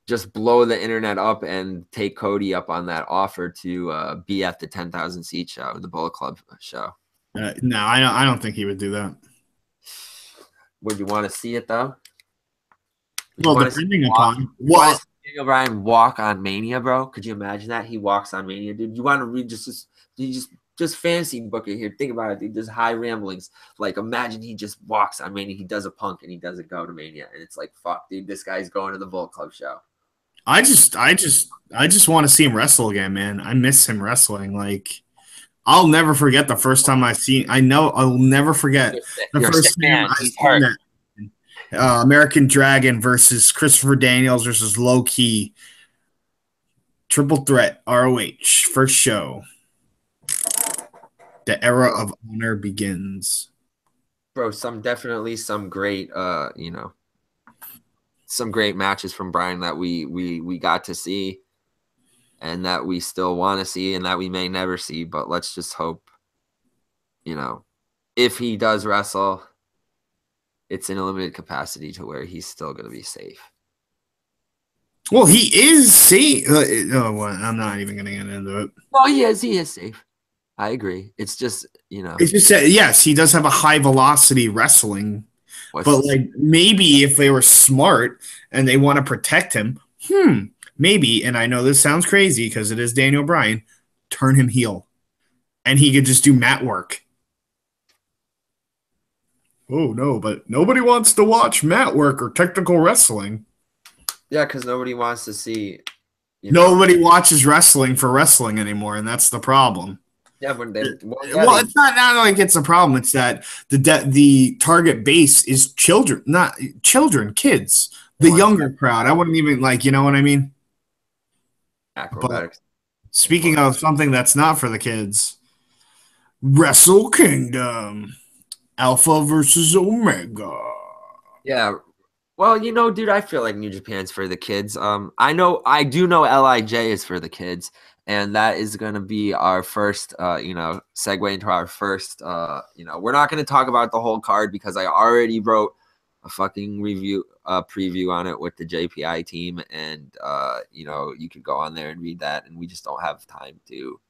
Speaker 2: just blow the internet up and take Cody up on that offer to be at the 10,000 seat show, the Bullet Club show.
Speaker 1: No, I don't think he would do that.
Speaker 2: Would you want to see it though?
Speaker 1: Well, depending upon
Speaker 2: what Daniel Bryan walk on Mania, bro. Could you imagine that he walks on Mania, dude? You want to read just fancy book it here. Think about it, dude. Just high ramblings. Like imagine he just walks on Mania. He does a Punk and he doesn't go to Mania, and it's like fuck, dude. This guy's going to the Bullet Club show.
Speaker 1: I just want to see him wrestle again, man. I miss him wrestling. Like I'll never forget the first time I'll never forget the first time I seen that American Dragon versus Christopher Daniels versus Low Key triple threat ROH first show. The era of honor begins.
Speaker 2: Bro, definitely some great some great matches from Bryan that we got to see and that we still want to see and that we may never see, but let's just hope, if he does wrestle, it's in a limited capacity to where he's still going to be safe.
Speaker 1: Well, he is safe. I'm not even going to get into it.
Speaker 2: Well, he is safe. I agree. It's just,
Speaker 1: It's just that, yes, he does have a high velocity wrestling. But like maybe if they were smart and they want to protect him, maybe, and I know this sounds crazy because it is Daniel Bryan, turn him heel. And he could just do mat work. Oh, no, but nobody wants to watch mat work or technical wrestling.
Speaker 2: Yeah, because nobody wants to see.
Speaker 1: Nobody watches wrestling for wrestling anymore, and that's the problem.
Speaker 2: Yeah,
Speaker 1: it's not like it's a problem. It's that the target base is children, not children, kids, the younger crowd. I wouldn't even you know what I mean?
Speaker 2: Acrobatics.
Speaker 1: But speaking of something that's not for the kids, Wrestle Kingdom, Alpha versus Omega.
Speaker 2: Yeah. Well, dude, I feel like New Japan's for the kids. I do know LIJ is for the kids. And that is going to be our first, segue into our first, we're not going to talk about the whole card because I already wrote a fucking preview on it with the JPI team. And, you could go on there and read that. And we just don't have time to,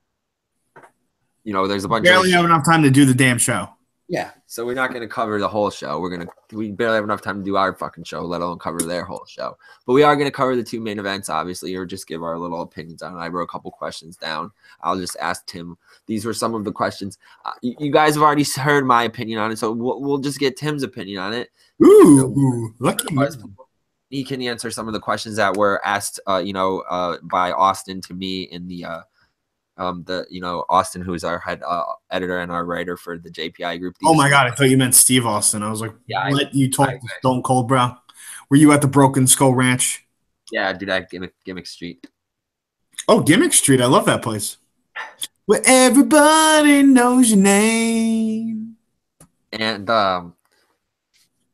Speaker 2: there's a bunch
Speaker 1: barely have enough time to do the damn show.
Speaker 2: Yeah, so we're not going to cover the whole show. We barely have enough time to do our fucking show, let alone cover their whole show. But we are going to cover the two main events, obviously, or just give our little opinions on it. I wrote a couple questions down. I'll just ask Tim. These were some of the questions. You guys have already heard my opinion on it, so we'll just get Tim's opinion on it.
Speaker 1: Ooh, lucky me.
Speaker 2: He can answer some of the questions that were asked, by Austin to me in the Austin, who's our head editor and our writer for the JPI group.
Speaker 1: Oh my God, I thought you meant Steve Austin. I was like,
Speaker 2: yeah,
Speaker 1: what? You talked to Stone Cold, bro? Were you at the Broken Skull Ranch?
Speaker 2: Yeah, dude, at Gimmick Street.
Speaker 1: Oh, Gimmick Street. I love that place. Where everybody knows your name.
Speaker 2: And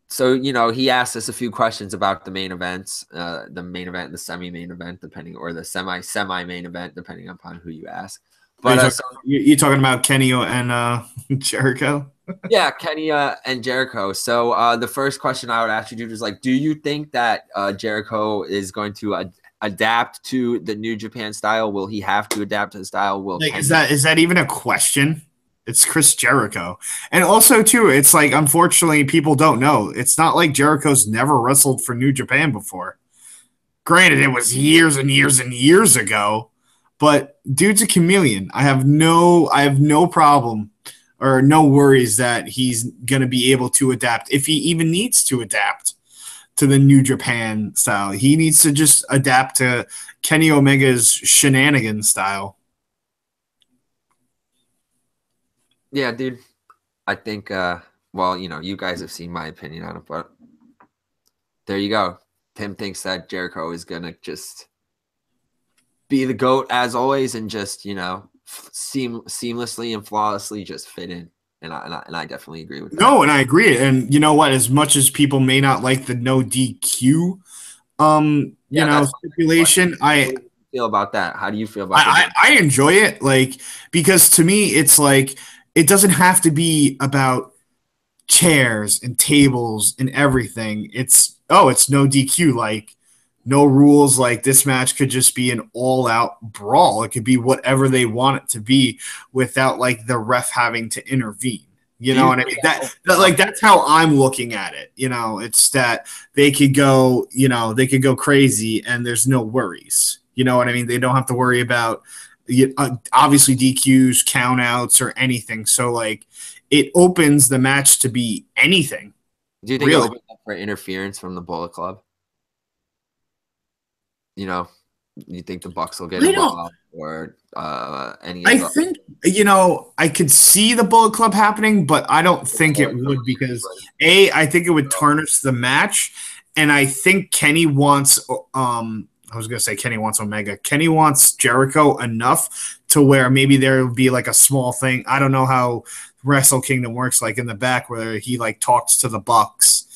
Speaker 2: so, he asked us a few questions about the main events, the main event, the semi-main event, or the semi-main event, depending upon who you ask. But
Speaker 1: you're talking about Kenny and Jericho?
Speaker 2: Yeah, Kenny and Jericho. So the first question I would ask you, dude, is do you think that Jericho is going to adapt to the New Japan style? Will he have to adapt to the style?
Speaker 1: Is that even a question? It's Chris Jericho. And also, too, it's unfortunately, people don't know. It's not like Jericho's never wrestled for New Japan before. Granted, it was years and years and years ago, but dude's a chameleon. I have no problem or no worries that he's going to be able to adapt, if he even needs to adapt to the New Japan style. He needs to just adapt to Kenny Omega's shenanigan style.
Speaker 2: Yeah, dude. I think, you guys have seen my opinion on it, but there you go. Tim thinks that Jericho is going to just be the GOAT as always and just, you know, seamlessly and flawlessly just fit in. And I definitely agree with that.
Speaker 1: No, and I agree. And you know what? As much as people may not like the no DQ, stipulation,
Speaker 2: How do you feel about that? How do you feel about that?
Speaker 1: I enjoy it, like, because to me, it's like it doesn't have to be about chairs and tables and everything. It's no DQ, like no rules. Like this match could just be an all-out brawl. It could be whatever they want it to be without like the ref having to intervene. You know what I mean? That's how I'm looking at it. You know, it's that they could go crazy and there's no worries. You know what I mean? They don't have to worry about obviously DQs, countouts, or anything. So like, it opens the match to be anything.
Speaker 2: Do you think it opens up for interference from the Bullet Club? You know, you think the Bucks will get involved or any?
Speaker 1: I think, you know, I could see the Bullet Club happening, but I don't think it would because I think it would tarnish the match, and I think Kenny wants. I was gonna say Kenny wants Omega. Kenny wants Jericho enough to where maybe there would be like a small thing. I don't know how Wrestle Kingdom works, like in the back where he like talks to the Bucks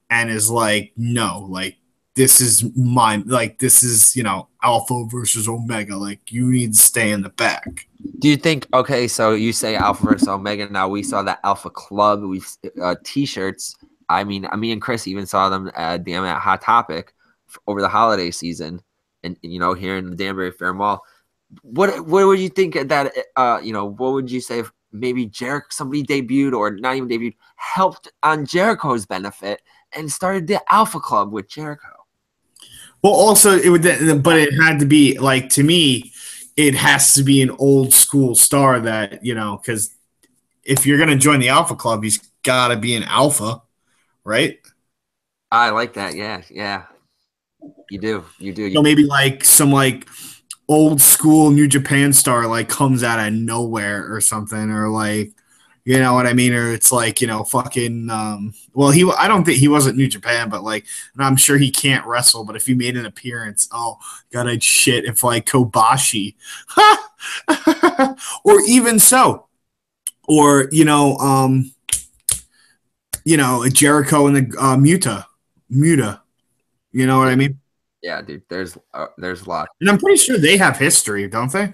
Speaker 1: and is like, no, like this is mine, like this is, you know, Alpha versus Omega, like you need to stay in the back.
Speaker 2: Do you think, okay, so you say Alpha versus Omega, now we saw that Alpha Club, we t-shirts. I mean, me and Chris even saw them at Hot Topic over the holiday season, and you know, here in the Danbury Fair Mall. What would you think that you know, what would you say if maybe Jericho, somebody debuted or not even debuted, helped on Jericho's benefit and started the Alpha Club with Jericho?
Speaker 1: Well, also it would, but it had to be like, to me, it has to be an old school star that, you know, because if you're gonna join the Alpha Club, he's got to be an alpha, right?
Speaker 2: I like that. Yeah. You do.
Speaker 1: So maybe like some like old school New Japan star like comes out of nowhere or something, or like, you know what I mean? Or it's like, you know, fucking I don't think he wasn't New Japan, but like, and I'm sure he can't wrestle, but if he made an appearance, oh god, I'd shit if like Kobashi. Or even so. Or, Jericho and the Muta. You know what I mean?
Speaker 2: Yeah, dude. There's a lot,
Speaker 1: and I'm pretty sure they have history, don't they?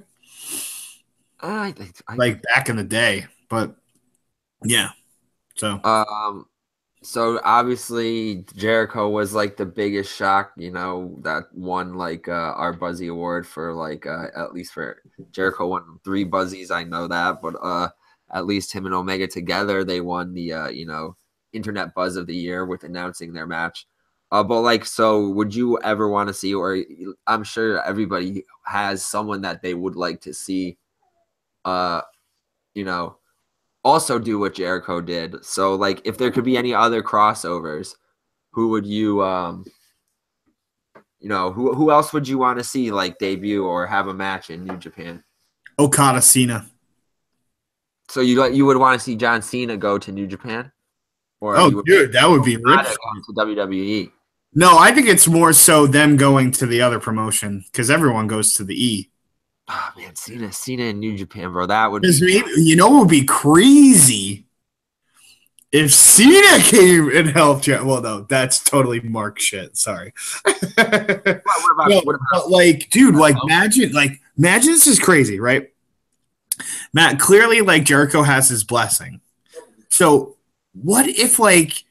Speaker 2: I
Speaker 1: like back in the day, but yeah. So
Speaker 2: obviously Jericho was like the biggest shock, you know, that won like our Buzzy Award for like at least for Jericho won 3 Buzzies. I know that, but at least him and Omega together, they won the you know, Internet Buzz of the Year with announcing their match. But like, so would you ever want to see, or I'm sure everybody has someone that they would like to see, you know, also do what Jericho did. So like, if there could be any other crossovers, who would you, you know, who else would you want to see like debut or have a match in New Japan?
Speaker 1: Okada Cena.
Speaker 2: So you would want to see John Cena go to New Japan? Or
Speaker 1: dude, that would be rich.
Speaker 2: To WWE.
Speaker 1: No, I think it's more so them going to the other promotion because everyone goes to the E.
Speaker 2: Oh man, Cena in New Japan, bro. That would be,
Speaker 1: you know, it would be crazy if Cena came and helped you. Well, no, that's totally Mark shit. Sorry. What about like, dude, like imagine this is crazy, right? Matt, clearly like Jericho has his blessing. So what if like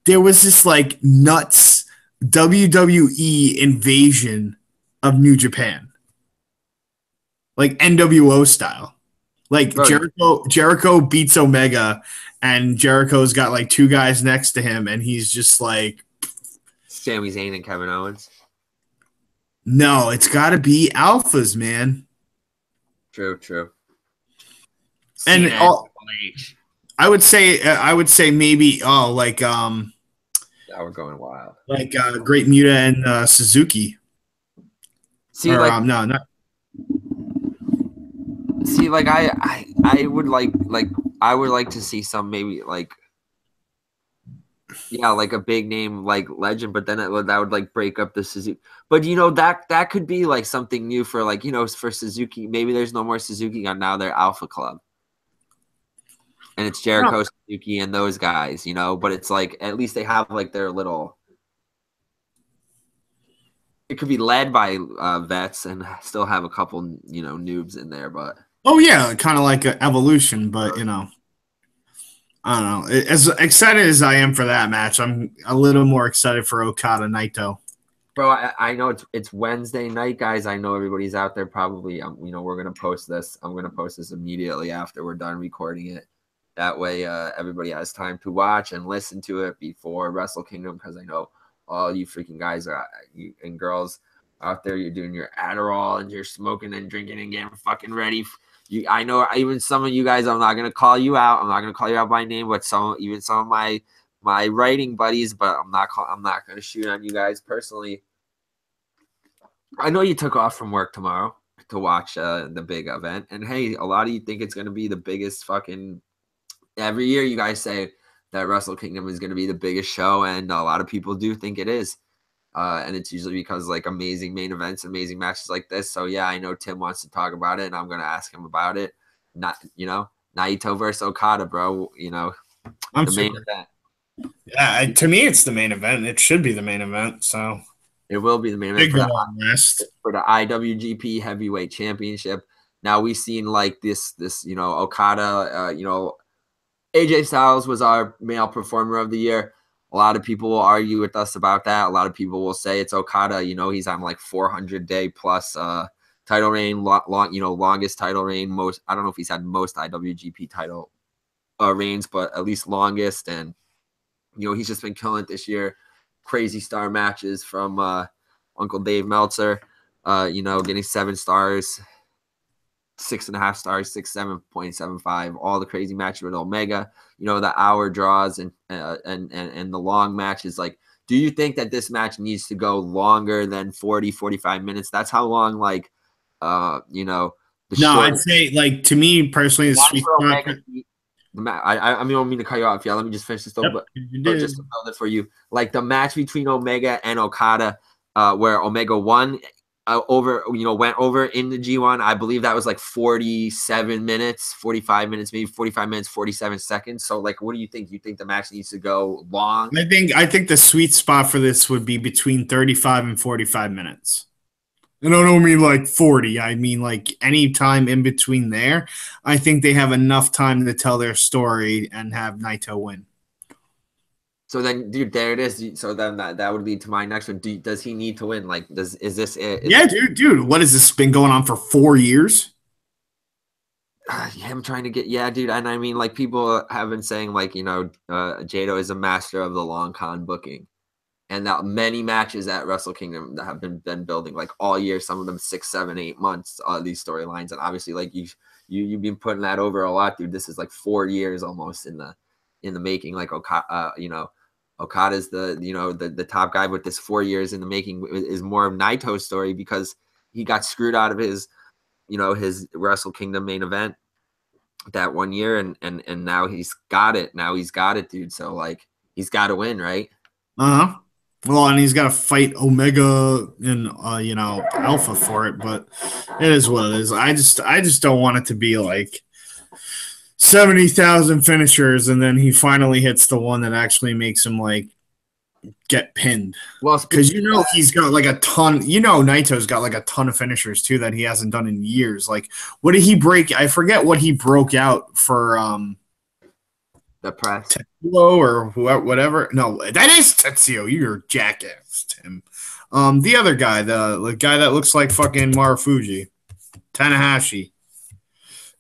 Speaker 1: there was this like nuts WWE invasion of New Japan, like NWO style, like Jericho beats Omega, and Jericho's got like 2 guys next to him, and he's just like
Speaker 2: Sami Zayn and Kevin Owens.
Speaker 1: No, it's got to be alphas, man.
Speaker 2: True.
Speaker 1: And I would say maybe
Speaker 2: now we're going wild.
Speaker 1: Like Great Muta and Suzuki.
Speaker 2: See, or, like no, not. See, like I would like I would like to see some maybe like Yeah, like a big name like legend, but then that would like break up the Suzuki. But you know that could be like something new for like, you know, for Suzuki. Maybe there's no more Suzuki Gun now. They're Alpha Club, and it's Jericho, Suzuki, and those guys. You know, but it's like at least they have like their little. It could be led by vets and still have a couple, you know, noobs in there, but.
Speaker 1: Oh yeah, kind of like an evolution, but you know, I don't know. As excited as I am for that match, I'm a little more excited for Okada Naito.
Speaker 2: Bro, I know it's Wednesday night, guys. I know everybody's out there probably. You know, we're gonna post this. I'm gonna post this immediately after we're done recording it. That way, everybody has time to watch and listen to it before Wrestle Kingdom, because I know all you freaking guys and girls out there, you're doing your Adderall and you're smoking and drinking and getting fucking ready. I know even some of you guys. I'm not gonna call you out. I'm not gonna call you out by name, but some of my writing buddies. But I'm not gonna shoot on you guys personally. I know you took off from work tomorrow to watch the big event, and hey, a lot of you think it's going to be the biggest fucking. Every year, you guys say that Wrestle Kingdom is going to be the biggest show, and a lot of people do think it is, and it's usually because like amazing main events, amazing matches like this. So yeah, I know Tim wants to talk about it, and I'm going to ask him about it. Not Naito versus Okada, bro. You know, the main event.
Speaker 1: Yeah, to me, it's the main event. It should be the main event. So.
Speaker 2: It will be the main event for the IWGP Heavyweight Championship. Now we've seen like this, you know, Okada, you know, AJ Styles was our male performer of the year. A lot of people will argue with us about that. A lot of people will say it's Okada. You know, he's on like 400-day plus title reign, longest title reign. Most, I don't know if he's had most IWGP title reigns, but at least longest. And you know, he's just been killing it this year. Crazy star matches from Uncle Dave Meltzer, you know, getting 7 stars, 6.5 stars, 7.75, all the crazy matches with Omega, you know, the hour draws and the long matches. Like, do you think that this match needs to go longer than 45 minutes? That's how long, like, you know,
Speaker 1: I'd say, like, to me personally, the sweet spot.
Speaker 2: I don't mean to cut you off. Yeah, let me just finish this though. But just to build it for you, like the match between Omega and Okada, where Omega won went over in the G1. I believe that was like 47 minutes, 45 minutes, maybe 45 minutes, 47 seconds. So, like, what do you think? You think the match needs to go long?
Speaker 1: I think the sweet spot for this would be between 35 and 45 minutes. And I don't mean like 40. I mean like any time in between there. I think they have enough time to tell their story and have Naito win.
Speaker 2: So then, dude, there it is. So then that would lead to my next one. Does he need to win? Like, is this it?
Speaker 1: Dude. What has this been going on for 4 years?
Speaker 2: Him trying to get, dude. And I mean, like, people have been saying, like, you know, Jado is a master of the long con booking. And that many matches at Wrestle Kingdom that have been building like all year, some of them 6, 7, 8 months, these storylines. And obviously, like you've been putting that over a lot, dude. This is like 4 years almost in the making. Like Okada's the top guy, but this 4 years in the making is more of Naito's story because he got screwed out of his Wrestle Kingdom main event that 1 year, and now he's got it. Now he's got it, dude. So like he's got to win, right?
Speaker 1: Well, and he's got to fight Omega and Alpha for it, but it is what it is. I just don't want it to be like 70,000 finishers, and then he finally hits the one that actually makes him like get pinned. Well, because he's got like a ton. Naito's got like a ton of finishers too that he hasn't done in years. Like, what did he break? I forget what he broke out for.
Speaker 2: The press
Speaker 1: Tetsuo or whatever. No, that is Tetsuo. You're jackass, Tim. The other guy, the guy that looks like fucking Marufuji, Tanahashi,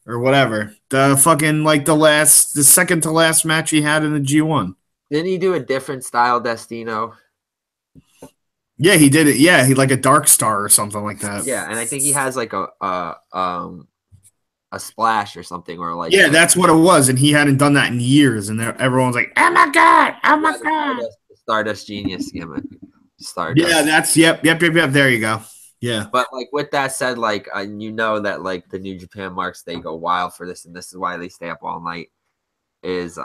Speaker 1: or whatever. The fucking the second to last match he had in the G1.
Speaker 2: Didn't he do a different style Destino?
Speaker 1: Yeah, he did it. Yeah, he like a Dark Star or something like that.
Speaker 2: Yeah, and I think he has like a splash or something, or like
Speaker 1: that's what it was, and he hadn't done that in years, and everyone's like, "Oh my god,
Speaker 2: Stardust Genius gimmick." Stardust.
Speaker 1: Yeah, that's yep. There you go. Yeah,
Speaker 2: but like with that said, like you know that like the New Japan marks, they go wild for this, and this is why they stay up all night. Is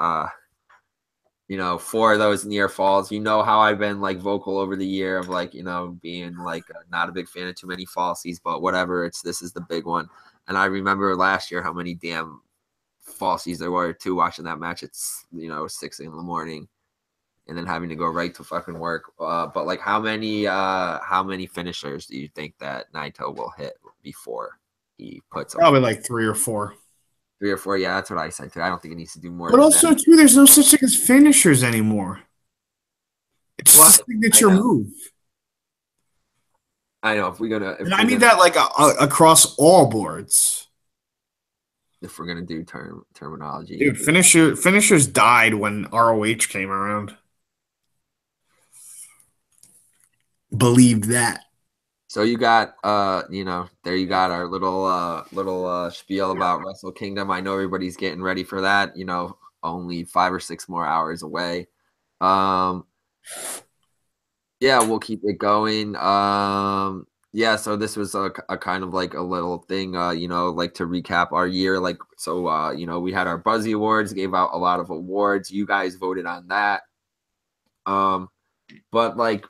Speaker 2: you know, 4 of those near falls. You know how I've been like vocal over the year of like, you know, being like not a big fan of too many falsies, but whatever. This is the big one. And I remember last year how many damn falsies there were too, watching that match. It's, you know, 6 in the morning and then having to go right to fucking work. But like how many finishers do you think that Naito will hit before he puts
Speaker 1: Probably like 3 or 4.
Speaker 2: 3 or 4? Yeah, that's what I said too. I don't think it needs to do more
Speaker 1: But
Speaker 2: than
Speaker 1: also,
Speaker 2: that.
Speaker 1: too, there's no such thing as finishers anymore. It's
Speaker 2: Well,
Speaker 1: a signature move.
Speaker 2: I know
Speaker 1: And I mean that like across all boards.
Speaker 2: If we're gonna do terminology,
Speaker 1: Dude, finishers died when ROH came around. Believe that.
Speaker 2: So you got you know, there you got our little spiel about Wrestle Kingdom. I know everybody's getting ready for that, you know, only 5 or 6 more hours away. Yeah, we'll keep it going. Yeah, so this was a kind of like a little thing, you know, like to recap our year. Like, so, you know, we had our Buzzy Awards, gave out a lot of awards. You guys voted on that. But like,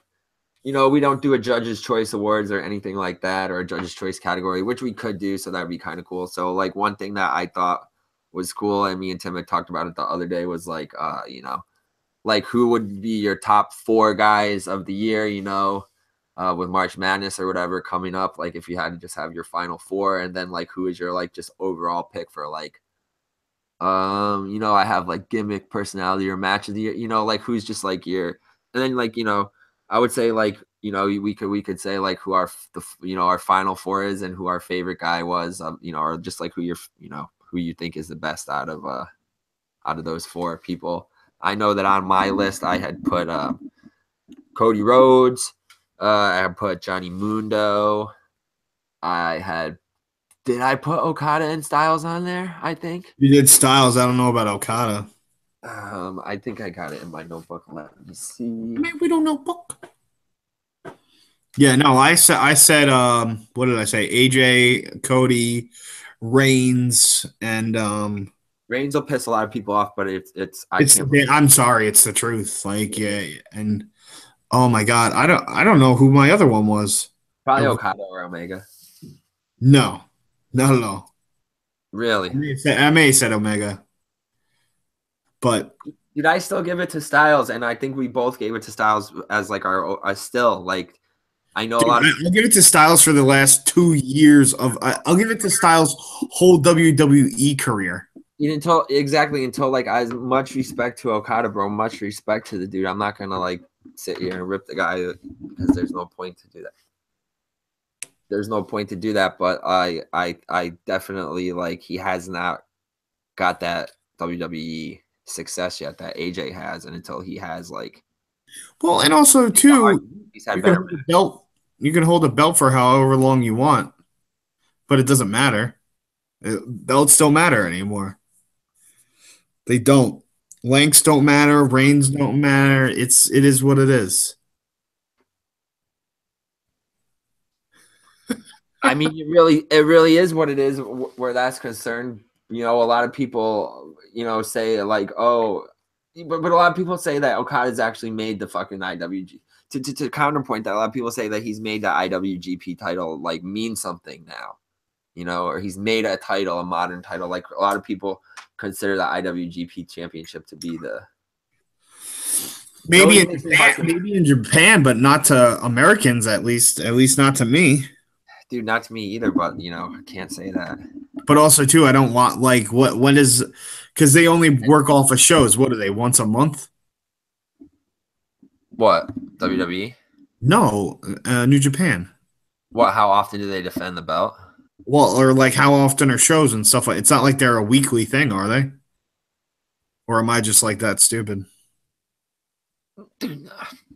Speaker 2: you know, we don't do a Judge's Choice Awards or anything like that, or a Judge's Choice category, which we could do. So that'd be kind of cool. So like one thing that I thought was cool, and me and Tim had talked about it the other day, was like, you know, like who would be your top 4 guys of the year, you know, with March Madness or whatever coming up, like if you had to just have your final 4, and then like who is your like just overall pick for like you know, I have like gimmick, personality, or match of the year, you know, like who's just like your, and then like, you know, I would say like, you know, we could say like who our you know, our final 4 is and who our favorite guy was, you know, or just like who you're, you know, who you think is the best out of those 4 people. I know that on my list I had put Cody Rhodes, I had put Johnny Mundo, did I put Okada and Styles on there? I think
Speaker 1: You did Styles. I don't know about Okada.
Speaker 2: I think I got it in my notebook. Let me see.
Speaker 1: Man, we don't know book. Yeah, no, I said what did I say? AJ, Cody, Reigns, and
Speaker 2: Reigns will piss a lot of people off, but
Speaker 1: I'm sorry, it's the truth. Like, yeah, and oh my god, I don't know who my other one was.
Speaker 2: Probably Okada or Omega.
Speaker 1: No, not at all.
Speaker 2: Really?
Speaker 1: I may have said Omega, but
Speaker 2: did I still give it to Styles? And I think we both gave it to Styles as like our still like. I know a lot.
Speaker 1: I'll give it to Styles for the last 2 years of. I'll give it to Styles' whole WWE career.
Speaker 2: Until like, as much respect to Okada, bro. Much respect to the dude. I'm not gonna like sit here and rip the guy because there's no point to do that. There's no point to do that. But I definitely like he has not got that WWE success yet that AJ has, and until he has like.
Speaker 1: Well, and also too, you can hold a belt. You can hold a belt for however long you want, but it doesn't matter. Belts don't matter anymore. They don't. Lengths don't matter. Reigns don't matter. It is what it is.
Speaker 2: I mean, it really is what it is where that's concerned. You know, a lot of people, you know, say like, oh, but a lot of people say that Okada's actually made the fucking IWG. To counterpoint that, a lot of people say that he's made the IWGP title like mean something now, you know, or he's made a title, a modern title. Like a lot of people consider the IWGP championship to be the
Speaker 1: maybe in Japan, but not to Americans at least not to me.
Speaker 2: Dude, not to me either, but you know, I can't say that.
Speaker 1: But also too, I don't want like what is, because they only work off of shows. What are they, once a month?
Speaker 2: What, WWE?
Speaker 1: No, New Japan.
Speaker 2: What? How often do they defend the belt?
Speaker 1: Well, or like how often are shows and stuff like? It's not like they're a weekly thing, are they? Or am I just like that stupid?
Speaker 2: Dude,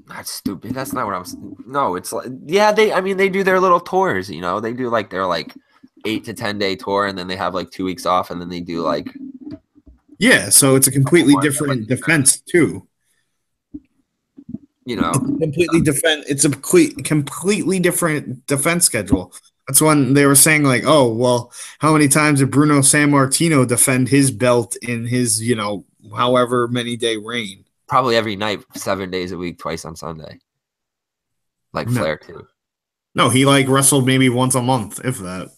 Speaker 2: not stupid. That's not what I'm saying. No, it's like, yeah, they do their little tours, you know. They do like their like 8 to 10 day tour, and then they have like 2 weeks off, and then they do like,
Speaker 1: yeah. So it's a completely different defense too.
Speaker 2: You know,
Speaker 1: it's a completely different defense schedule. That's when they were saying like, oh, well, how many times did Bruno Sammartino defend his belt in his, you know, however many day reign?
Speaker 2: Probably every night, 7 days a week, twice on Sunday. Like
Speaker 1: No.
Speaker 2: Flair too.
Speaker 1: No, he like wrestled maybe once a month, if that.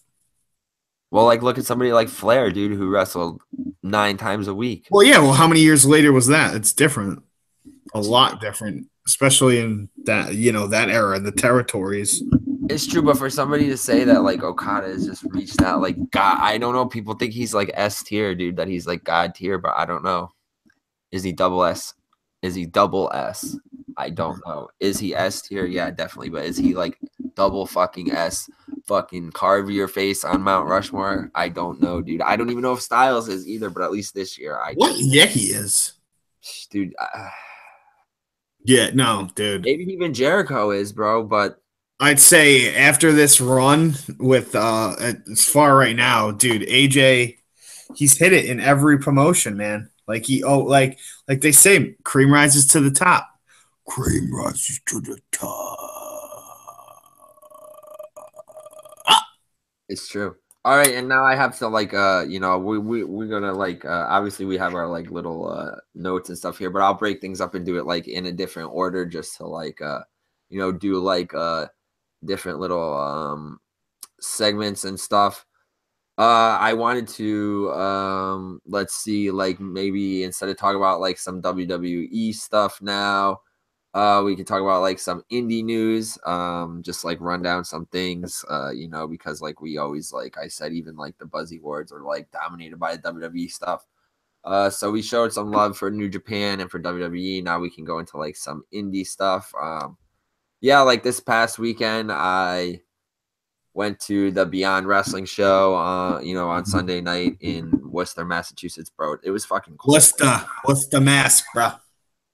Speaker 2: Well, like look at somebody like Flair, dude, who wrestled 9 times a week.
Speaker 1: Well, yeah. Well, how many years later was that? It's different. A lot different, especially in that, that era, the territories.
Speaker 2: It's true, but for somebody to say that like Okada has just reached that like God, I don't know. People think he's like S tier, dude, that he's like God tier, but I don't know. Is he double S? Is he double S? I don't know. Is he S tier? Yeah, definitely. But is he like double fucking S? Fucking carve your face on Mount Rushmore? I don't know, dude. I don't even know if Styles is either, but at least this year,
Speaker 1: What? Yeah, he is.
Speaker 2: Dude.
Speaker 1: Yeah, no, dude.
Speaker 2: Maybe even Jericho is, bro, but
Speaker 1: I'd say after this run with as far right now, dude, AJ, he's hit it in every promotion, man. Like like they say, cream rises to the top. Cream rises to the top.
Speaker 2: it's true. All right, and now I have to like we're gonna like obviously we have our like little notes and stuff here, but I'll break things up and do it like in a different order just to like do like different little segments and stuff. I wanted to let's see, like maybe instead of talking about like some WWE stuff now, we can talk about like some indie news, just like run down some things, because like we always, like I said, even like the Buzzy Awards are like dominated by WWE stuff. So we showed some love for New Japan and for WWE. Now we can go into like some indie stuff. Yeah, like this past weekend, I went to the Beyond Wrestling show, on Sunday night in Worcester, Massachusetts, bro. It was fucking cool.
Speaker 1: What's the mask, bro?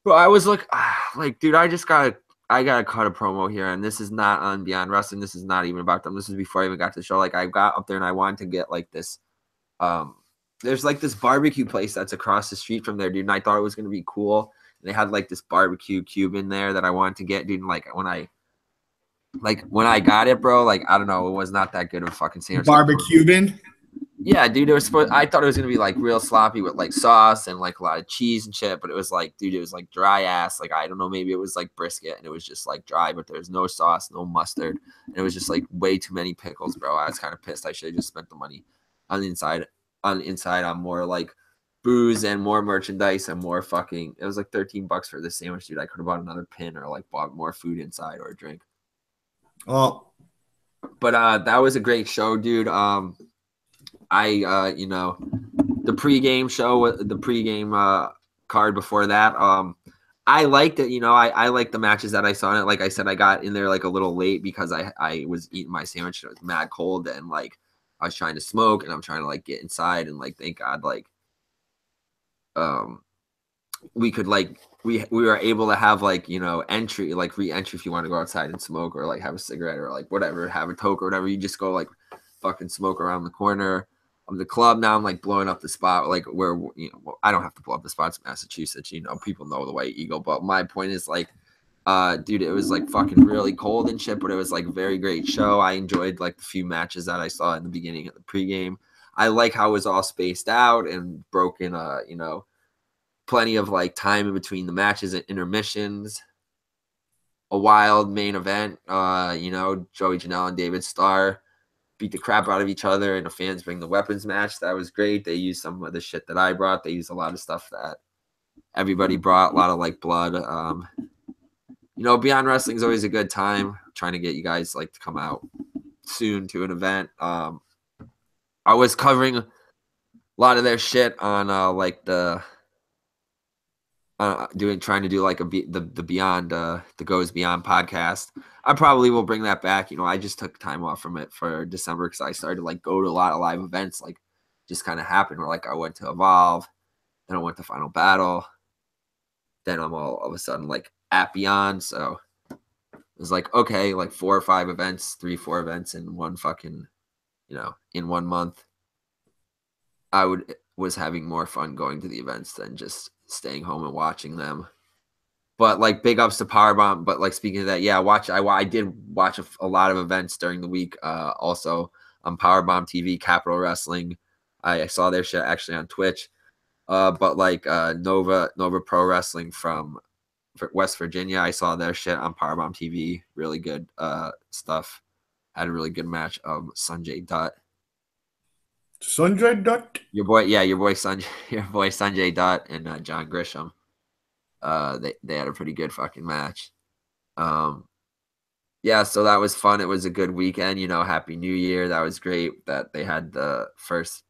Speaker 2: Bro, I was like, dude, I gotta cut a promo here, and this is not on Beyond Wrestling. This is not even about them. This is before I even got to the show. Like, I got up there and I wanted to get like this. There's like this barbecue place that's across the street from there, dude. And I thought it was gonna be cool. And they had like this barbecue cube in there that I wanted to get, dude. And like when I got it, bro, like I don't know, it was not that good of a fucking sandwich.
Speaker 1: Barbecue bin?
Speaker 2: Yeah, dude, I thought it was gonna be like real sloppy with like sauce and like a lot of cheese and shit, but it was like, dude, it was like dry ass. Like I don't know, maybe it was like brisket and it was just like dry, but there was no sauce, no mustard, and it was just like way too many pickles, bro. I was kind of pissed. I should have just spent the money on the inside on more like booze and more merchandise and more fucking. It was like $13 for this sandwich, dude. I could have bought another pin or like bought more food inside or a drink.
Speaker 1: Oh,
Speaker 2: but that was a great show, dude. The pregame show, the pregame card before that, I liked it. I liked the matches that I saw in it. Like I said, I got in there like a little late because I was eating my sandwich. It was mad cold and like I was trying to smoke and I'm trying to like get inside and like thank God like we could like we were able to have like entry, like re-entry if you want to go outside and smoke or like have a cigarette or like whatever, have a toke or whatever. You just go like fucking smoke around the corner of the club. Now I'm like blowing up the spot like where I don't have to blow up the spots in Massachusetts, people know the White Eagle, but my point is like dude, it was like fucking really cold and shit, but it was like very great show. I enjoyed like the few matches that I saw in the beginning of the pregame. I like how it was all spaced out and broken, plenty of like time in between the matches and intermissions. A wild main event, Joey Janela and David Starr beat the crap out of each other and the fans bring the weapons match. That was great. They used some of the shit that I brought. They used a lot of stuff that everybody brought, a lot of like blood. Beyond Wrestling is always a good time. I'm trying to get you guys like to come out soon to an event. I was covering a lot of their shit on like the trying to do like the Beyond the Goes Beyond podcast. I probably will bring that back. I just took time off from it for December because I started to like go to a lot of live events, like just kind of happened where like I went to Evolve, then I went to Final Battle, then I'm all of a sudden like at Beyond. So it was like, okay, like 4 or 5 events, 3-4 events in one fucking, in 1 month. I was having more fun going to the events than just staying home and watching them. But like big ups to Powerbomb. But like speaking of that, yeah, I did watch a lot of events during the week. Also on Powerbomb TV, Capital Wrestling. I saw their shit actually on Twitch. But like Nova Pro Wrestling from West Virginia, I saw their shit on Powerbomb TV. Really good stuff. Had a really good match of Sanjay Dutt.
Speaker 1: Sanjay Dutt.
Speaker 2: Your boy Sanjay Dutt and John Grisham. They had a pretty good fucking match. Yeah, so that was fun. It was a good weekend. You know, Happy New Year. That was great. That they had the first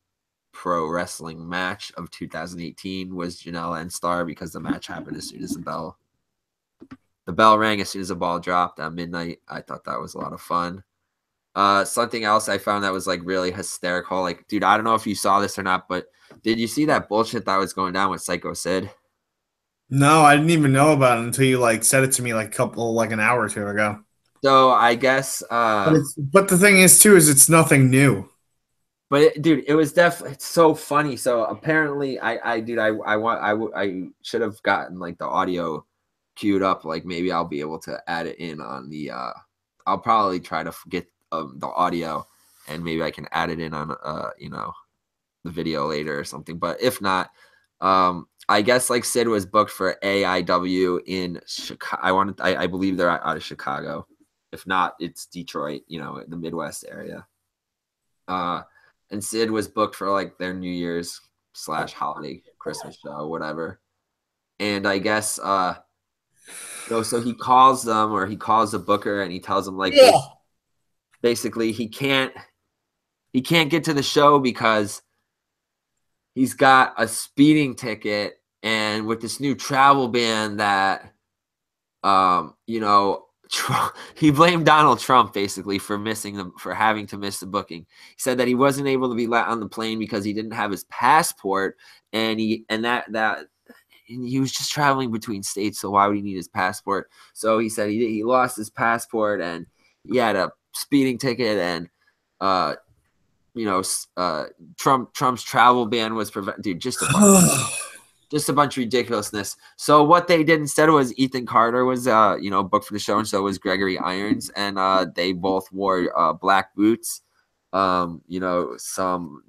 Speaker 2: pro wrestling match of 2018 was Janela and Star, because the match happened as soon as the bell rang, as soon as the ball dropped at midnight. I thought that was a lot of fun. Something else I found that was like really hysterical. Like, dude, I don't know if you saw this or not, but did you see that bullshit that was going down with Psycho Sid?
Speaker 1: No, I didn't even know about it until you like said it to me like an hour or two ago.
Speaker 2: So I guess,
Speaker 1: but the thing is too, is it's nothing new.
Speaker 2: But dude, it was definitely so funny. So apparently, I should have gotten like the audio queued up. Like maybe I'll be able to add it in on the. I'll probably try to get the audio, and maybe I can add it in on you know, the video later or something. But if not, I guess like Sid was booked for AIW in Chicago. I believe they're out of Chicago. If not, it's Detroit. You know, the Midwest area. And Sid was booked for like their New Year's / holiday Christmas show, whatever. And I guess so he calls them, or he calls the booker, and he tells them like basically he can't get to the show because he's got a speeding ticket, and with this new travel ban that you know, he blamed Donald Trump basically for having to miss the booking. He said that he wasn't able to be let on the plane because he didn't have his passport, and he was just traveling between states, so why would he need his passport? So he said he lost his passport, and he had a speeding ticket, and you know, Trump's travel ban was dude, just a bunch of ridiculousness. So what they did instead was Ethan Carter was you know, booked for the show, and so was Gregory Irons, and they both wore black boots, you know, some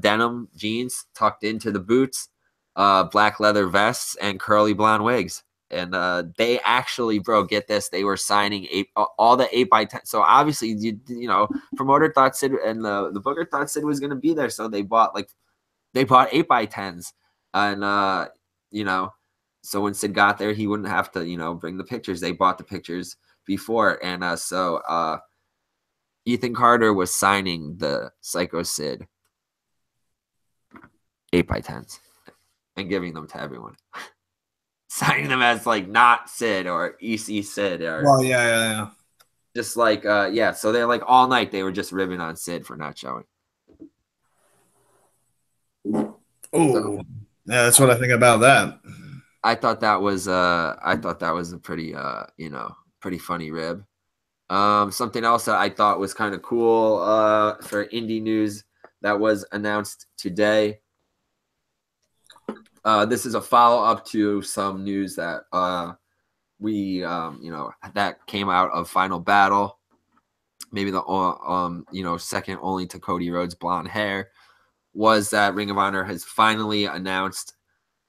Speaker 2: denim jeans tucked into the boots, black leather vests, and curly blonde wigs. And they actually, bro, get this, they were signing all the 8x10. So obviously, you know, promoter thought Sid and the booker thought Sid was gonna be there, so they bought 8x10s. And you know, so when Sid got there, he wouldn't have to, you know, bring the pictures. They bought the pictures before, and so Ethan Carter was signing the Psycho Sid 8x10s and giving them to everyone, signing them as like not Sid or EC Sid, or
Speaker 1: yeah.
Speaker 2: Just like yeah. So they're like all night they were just ribbing on Sid for not showing.
Speaker 1: Oh. Yeah, that's what I think about that.
Speaker 2: I thought that was a pretty you know, pretty funny rib. Something else that I thought was kind of cool for indie news that was announced today. This is a follow-up to some news that we you know, that came out of Final Battle. Maybe the you know, second only to Cody Rhodes' blonde hair, was that Ring of Honor has finally announced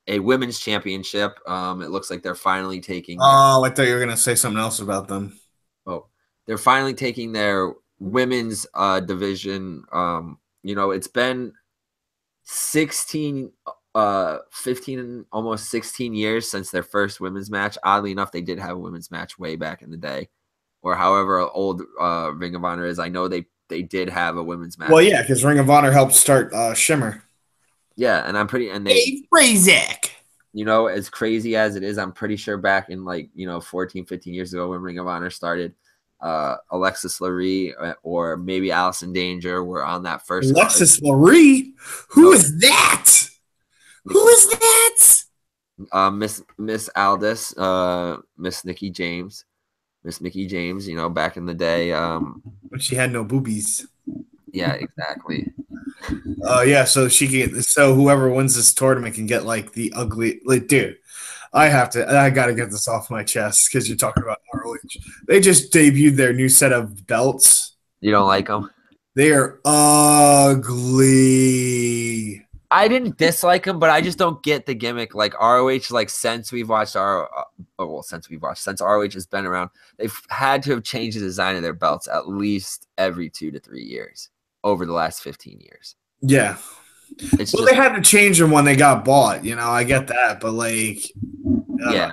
Speaker 2: a women's championship. It looks like they're finally taking.
Speaker 1: I thought you were gonna say something else about them.
Speaker 2: Oh, they're finally taking their women's division. You know, it's been 15, almost 16 years since their first women's match. Oddly enough, they did have a women's match way back in the day, or however old Ring of Honor is. I know they did have a women's match.
Speaker 1: Well, yeah, because Ring of Honor helped start Shimmer.
Speaker 2: Yeah, and I'm pretty, and
Speaker 1: Dave Razak.
Speaker 2: You know, as crazy as it is, I'm pretty sure back in like, you know, 14, 15 years ago when Ring of Honor started, Alexis Lurie or maybe Allison Danger were on that first.
Speaker 1: Alexis Lurie? Who is that? Who is that?
Speaker 2: Miss Aldis, Miss Nikki James. Miss Mickey James, you know, back in the day.
Speaker 1: But she had no boobies.
Speaker 2: Yeah, exactly.
Speaker 1: Yeah, so whoever wins this tournament can get like the ugly, like, dude. I gotta get this off my chest because you're talking about ROH. They just debuted their new set of belts.
Speaker 2: You don't like them?
Speaker 1: They are ugly.
Speaker 2: I didn't dislike him, but I just don't get the gimmick. Like ROH, like since we've watched since ROH has been around, they've had to have changed the design of their belts at least every 2 to 3 years over the last 15 years.
Speaker 1: Yeah.
Speaker 2: It's
Speaker 1: Well,
Speaker 2: just,
Speaker 1: they had to change them when they got bought. I get that, but like,
Speaker 2: yeah.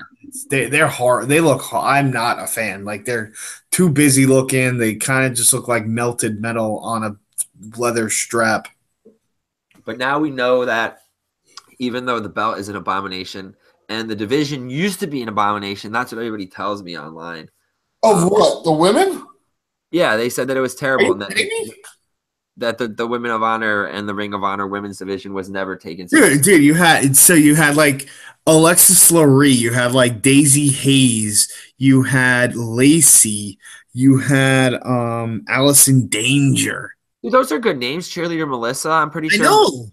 Speaker 1: they're hard. They look. I'm not a fan. Like they're too busy looking. They kind of just look like melted metal on a leather strap.
Speaker 2: But now we know that even though the belt is an abomination and the division used to be an abomination, that's what everybody tells me online.
Speaker 1: Of what? The women?
Speaker 2: Yeah, they said that it was terrible and
Speaker 1: that
Speaker 2: the Women of Honor and the Ring of Honor women's division was never taken
Speaker 1: seriously. Dude, you had like Alexis Lurie, you have like Daisy Hayes, you had Lacey, you had Allison Danger.
Speaker 2: Dude, those are good names. Cheerleader Melissa, I'm pretty sure.
Speaker 1: I know.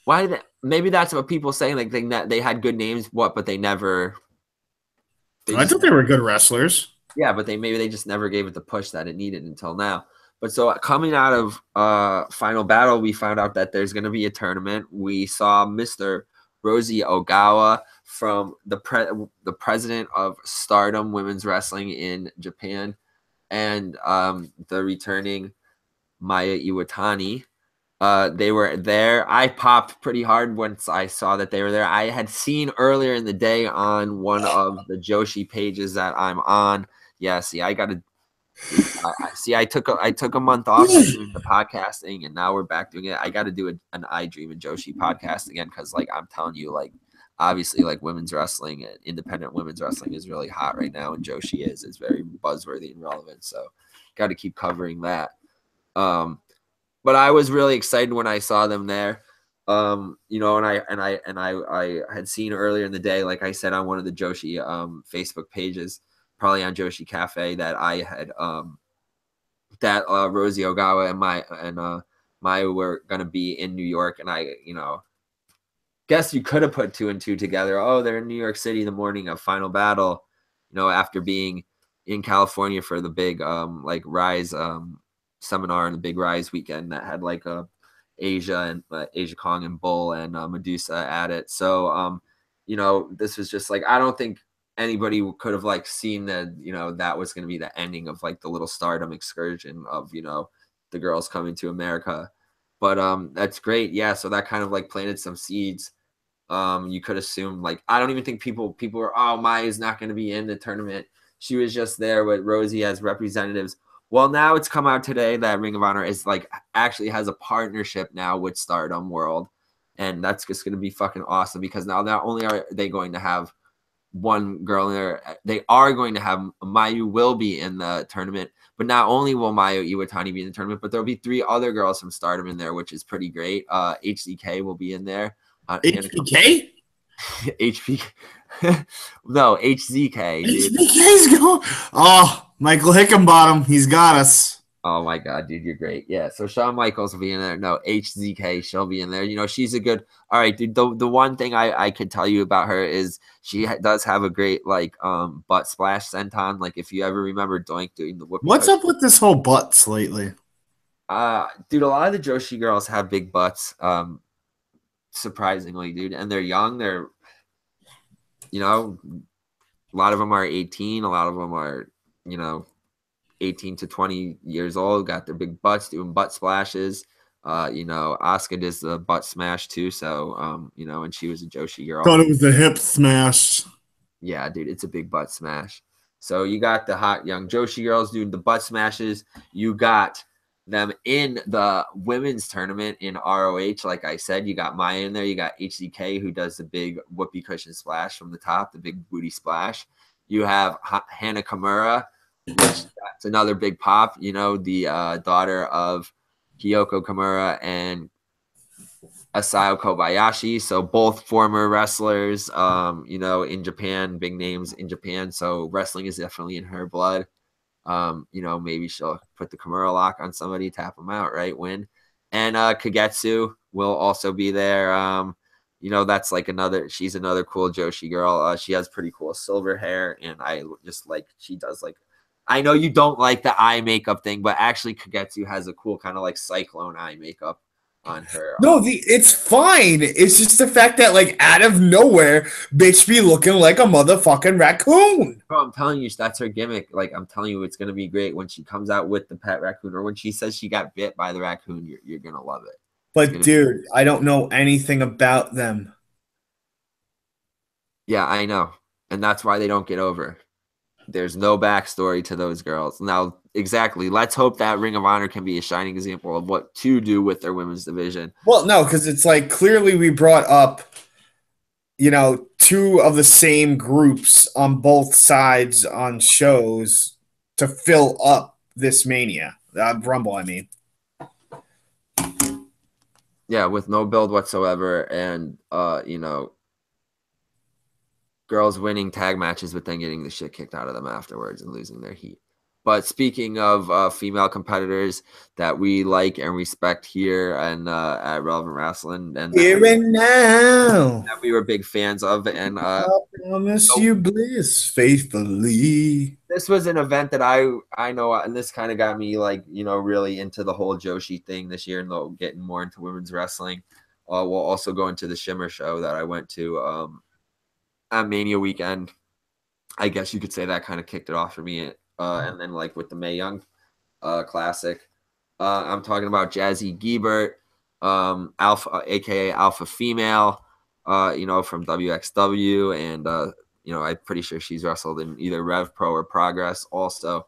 Speaker 2: Why? Maybe that's what people saying. Like they had good names. But they never.
Speaker 1: I thought they were good wrestlers.
Speaker 2: Yeah, but maybe they just never gave it the push that it needed until now. But so coming out of Final Battle, we found out that there's going to be a tournament. We saw Mr. Rosie Ogawa from the president of Stardom Women's Wrestling in Japan, and the returning Maya Iwatani. They were there. I popped pretty hard once I saw that they were there. I had seen earlier in the day on one of the Joshi pages that I'm on. Yeah, see, I took a month off doing the podcasting, and now we're back doing it. I got to do an I Dream and Joshi podcast again because, like, I'm telling you, like, obviously, like, women's wrestling, independent women's wrestling is really hot right now, and Joshi is very buzzworthy and relevant. So, got to keep covering that. But I was really excited when I saw them there. And I had seen earlier in the day, like I said, on one of the Joshi Facebook pages, probably on Joshi Cafe, that I had that Rosie Ogawa and Maya were gonna be in New York, and I guess you could have put 2 and 2 together. Oh, they're in New York City the morning of Final Battle, after being in California for the big like Rise seminar and the big Rise weekend that had like Asia Kong and Bull and Medusa at it. So this was just like, I don't think anybody could have like seen that that was going to be the ending of like the little Stardom excursion of the girls coming to America. But that's great. Yeah, so that kind of like planted some seeds. You could assume, like, I don't even think people were, oh, Maya's not going to be in the tournament. She was just there with Rosie as representatives. Well, now it's come out today that Ring of Honor is like actually has a partnership now with Stardom World, and that's just going to be fucking awesome because now not only are they going to have one girl in there, they are going to have Mayu will be in the tournament, but not only will Mayu Iwatani be in the tournament, but there'll be 3 other girls from Stardom in there, which is pretty great. HZK will be in there.
Speaker 1: HBK?
Speaker 2: HP. No, HZK. Dude.
Speaker 1: HBK's going. Oh, Michael Hickenbottom. He's got us.
Speaker 2: Oh my God, dude, you're great. Yeah, so Shawn Michaels will be in there. No, HZK, she'll be in there. She's a good. All right, dude. The one thing I could tell you about her is she does have a great like butt splash senton. Like if you ever remember Doink doing the whoopee.
Speaker 1: What's up with this whole butts lately?
Speaker 2: Dude, a lot of the Joshi girls have big butts. Surprisingly, dude, and they're young. They're a lot of them are 18. A lot of them are 18 to 20 years old, got their big butts doing butt splashes. Asuka does the butt smash too. So, and she was a Joshi girl.
Speaker 1: Thought it was the hip smash.
Speaker 2: Yeah, dude, it's a big butt smash. So you got the hot young Joshi girls doing the butt smashes. You got them in the women's tournament in ROH. Like I said, you got Maya in there. You got HDK who does the big whoopee cushion splash from the top, the big booty splash. You have Hana Kimura, which that's another big pop. The daughter of Kyoko Kimura and Asayo Kobayashi. So both former wrestlers, in Japan, big names in Japan. So wrestling is definitely in her blood. Maybe she'll put the Kimura lock on somebody, tap them out, right? Win. And Kagetsu will also be there. That's like she's another cool Joshi girl. She has pretty cool silver hair, and I just like, she does like, I know you don't like the eye makeup thing, but actually Kagetsu has a cool kind of like cyclone eye makeup. on her.
Speaker 1: No, it's fine. It's just the fact that, like, out of nowhere, bitch be looking like a motherfucking raccoon.
Speaker 2: Bro, I'm telling you, that's her gimmick. Like, I'm telling you, it's gonna be great when she comes out with the pet raccoon, or when she says she got bit by the raccoon. You're gonna love it.
Speaker 1: But dude, I don't know anything about them.
Speaker 2: Yeah, I know, and that's why they don't get over. There's no backstory to those girls. Now, exactly. Let's hope that Ring of Honor can be a shining example of what to do with their women's division.
Speaker 1: Well, no, because it's like clearly we brought up, you know, two of the same groups on both sides on shows to fill up this Mania. Rumble, I mean.
Speaker 2: Yeah, with no build whatsoever, and you know, girls winning tag matches, but then getting the shit kicked out of them afterwards and losing their heat. But speaking of female competitors that we like and respect here and at Relevant Wrestling, and
Speaker 1: here and now,
Speaker 2: that we were big fans of, and
Speaker 1: I promise you bliss faithfully.
Speaker 2: This was an event that I know, and this kind of got me, like, you know, really into the whole Joshi thing this year, and getting more into women's wrestling. We'll also go into the Shimmer show that I went to at Mania weekend. I guess you could say that kind of kicked it off for me. And then, like, with the Mae Young Classic, I'm talking about Jazzy Giebert, Alpha, aka Alpha Female, you know, from WXW, and you know, I'm pretty sure she's wrestled in either Rev Pro or Progress also.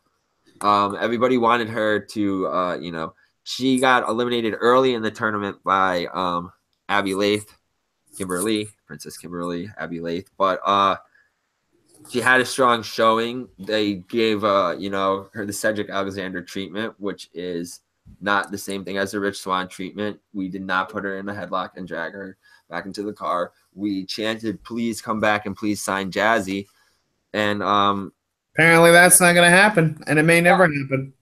Speaker 2: Everybody wanted her to, you know, she got eliminated early in the tournament by Abby Lath, Princess Kimberly, Abby Lath. But she had a strong showing. They gave, you know, her the Cedric Alexander treatment, which is not the same thing as the Rich Swann treatment. We did not put her in a headlock and drag her back into the car. We chanted, please come back and please sign Jazzy. And
Speaker 1: apparently that's not going to happen, and it may never happen.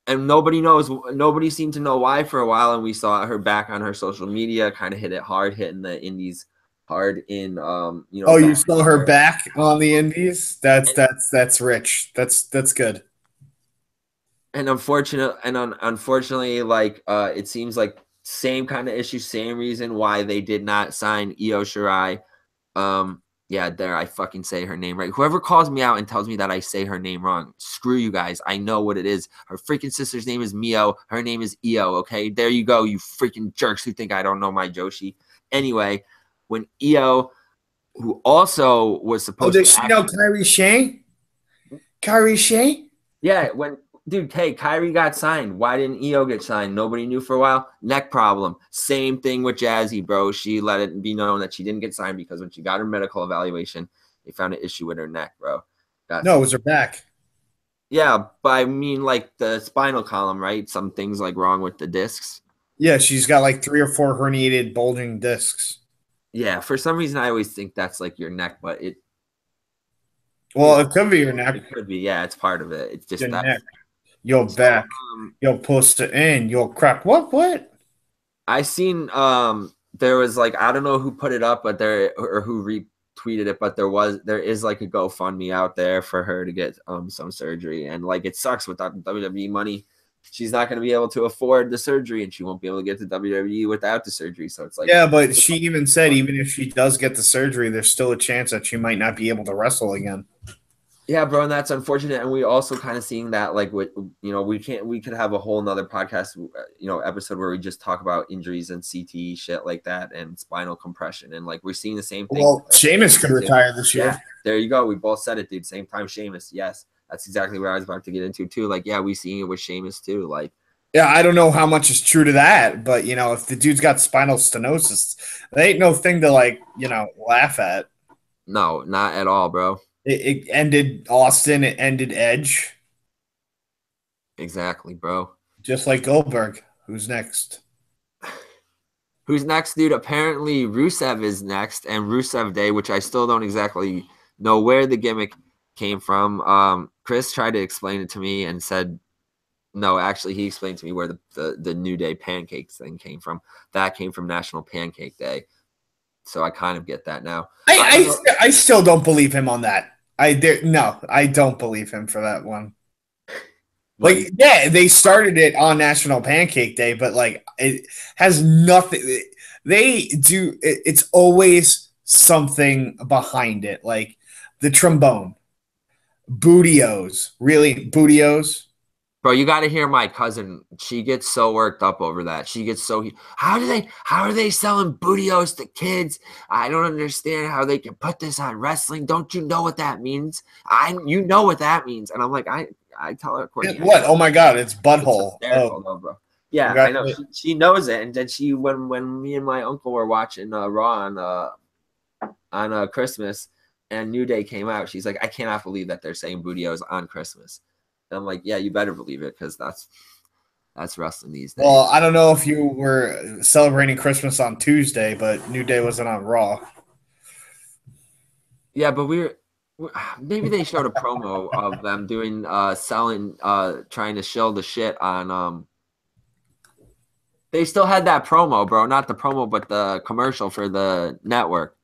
Speaker 2: And nobody knows. Nobody seemed to know why for a while, and we saw her back on her social media, kind of hit it hard, hitting the indies hard in, you know.
Speaker 1: Oh, you saw her back on the indies? That's rich. That's good.
Speaker 2: And unfortunately, like, it seems like same kind of issue, same reason why they did not sign Io Shirai. Yeah, there, I fucking say her name right. Whoever calls me out and tells me that I say her name wrong, screw you guys. I know what it is. Her freaking sister's name is Mio. Her name is Io, okay? There you go, you freaking jerks who think I don't know my Joshi. Anyway, when Io, who also was supposed to...
Speaker 1: Oh, does she know Kairi Shea? Kairi Shea?
Speaker 2: Yeah, dude, hey, Kairi got signed. Why didn't Io get signed? Nobody knew for a while. Neck problem. Same thing with Jazzy, bro. She let it be known that she didn't get signed because when she got her medical evaluation, they found an issue with her neck, bro.
Speaker 1: No, it was her back.
Speaker 2: Yeah, but I mean, like, the spinal column, right? Some things, like, wrong with the discs.
Speaker 1: Yeah, she's got like 3 or 4 herniated, bulging discs.
Speaker 2: Yeah, for some reason, I always think that's, like, your neck, but it...
Speaker 1: Well, it could be your neck.
Speaker 2: It could be, yeah, it's part of it. It's just
Speaker 1: your
Speaker 2: that...
Speaker 1: neck. Your back, your poster in, your crack. What?
Speaker 2: I seen there was, like, I don't know who put it up, but or who retweeted it, but there is like a GoFundMe out there for her to get some surgery, and, like, it sucks without WWE money. She's not going to be able to afford the surgery, and she won't be able to get to WWE without the surgery. So it's like,
Speaker 1: yeah, but she even said even if she does get the surgery, there's still a chance that she might not be able to wrestle again.
Speaker 2: Yeah, bro, and that's unfortunate. And we also kind of seeing that, like, with, you know, we could have a whole nother podcast, you know, episode where we just talk about injuries and CTE shit like that and spinal compression. And, like, we're seeing the same thing.
Speaker 1: Well, Sheamus could retire this year.
Speaker 2: Yeah, there you go. We both said it, dude. Same time, Sheamus. Yes, that's exactly what I was about to get into too. Like, yeah, we seeing it with Sheamus too. Like,
Speaker 1: yeah, I don't know how much is true to that, but, you know, if the dude's got spinal stenosis, that ain't no thing to, like, you know, laugh at.
Speaker 2: No, not at all, bro.
Speaker 1: It ended Austin. It ended Edge.
Speaker 2: Exactly, bro.
Speaker 1: Just like Goldberg. Who's next?
Speaker 2: Who's next, dude? Apparently Rusev is next, and Rusev Day, which I still don't exactly know where the gimmick came from. Chris tried to explain it to me and said, no, actually, he explained to me where the New Day pancakes thing came from. That came from National Pancake Day. So I kind of get that now.
Speaker 1: I still don't believe him on that. I don't believe him for that one.
Speaker 2: Like,
Speaker 1: yeah, they started it on National Pancake Day, but like it has nothing. They do. It's always something behind it, like the trombone, bootios, really bootios.
Speaker 2: bro, you got to hear my cousin. She gets so worked up over that. She gets so, how are they selling bootios to kids? I don't understand how they can put this on wrestling. Don't you know what that means? You know what that means. And I'm like, I tell her, Courtney,
Speaker 1: What? Oh my God, it's
Speaker 2: it's
Speaker 1: butthole.
Speaker 2: hysterical
Speaker 1: Oh,
Speaker 2: though, bro. Yeah, I know.
Speaker 1: okay.
Speaker 2: She knows it. And then when me and my uncle were watching Raw on Christmas and New Day came out, she's like, I cannot believe that they're saying bootios on Christmas. And I'm like, yeah, you better believe it, because that's wrestling these days.
Speaker 1: Well, I don't know if you were celebrating Christmas on Tuesday, but New Day wasn't on Raw.
Speaker 2: Yeah, but maybe they showed a promo of them doing selling trying to shill the shit on they still had that promo, bro. Not the promo, but the commercial for the network.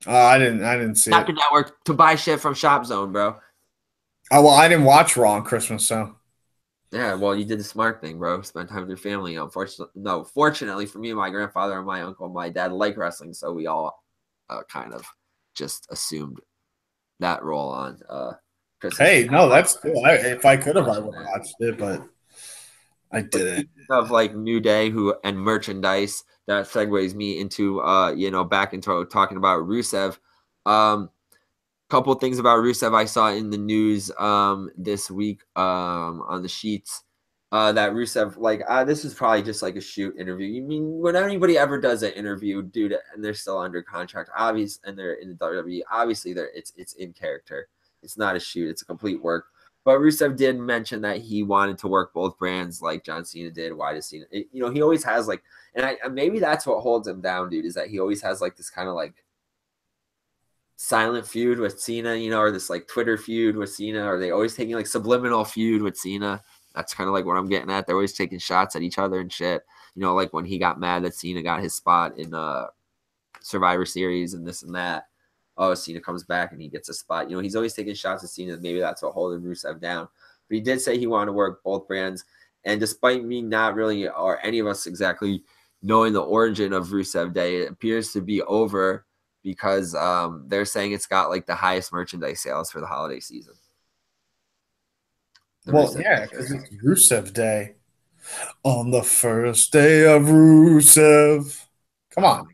Speaker 1: I didn't see
Speaker 2: Not
Speaker 1: it.
Speaker 2: the network, to buy shit from Shop Zone, bro.
Speaker 1: Oh well, I didn't watch Raw on Christmas, so
Speaker 2: Yeah, well, you did the smart thing, bro. Spend time with your family. Fortunately for me, my grandfather and my uncle and my dad like wrestling, so we all kind of just assumed that role on Christmas.
Speaker 1: hey, no, that's cool. If I could have, I would have watched it, but I
Speaker 2: But
Speaker 1: didn't.
Speaker 2: speaking of like New Day and merchandise, that segues me into back into talking about Rusev. Couple things about Rusev I saw in the news this week on the sheets. That Rusev, this is probably just like a shoot interview. You mean when anybody ever does an interview, dude, and they're still under contract, obvious, and they're in the WWE, obviously it's in character. It's not a shoot, it's a complete work. But Rusev did mention that he wanted to work both brands like John Cena did. Why does Cena? He always has and maybe that's what holds him down, dude, is that he always has like this kind of like silent feud with Cena, or this like Twitter feud with Cena, or they always taking like subliminal feud with Cena. That's kind of like what I'm getting at. They're always taking shots at each other and shit. Like when he got mad that Cena got his spot in Survivor Series and this and that. Oh, Cena comes back and he gets a spot. He's always taking shots at Cena. Maybe that's what holding Rusev down. But he did say he wanted to work both brands. And despite me not really, or any of us exactly knowing the origin of Rusev Day, it appears to be over because they're saying it's got like the highest merchandise sales for the holiday season.
Speaker 1: Well, yeah, because it's Rusev Day. On the first day of Rusev. Come on.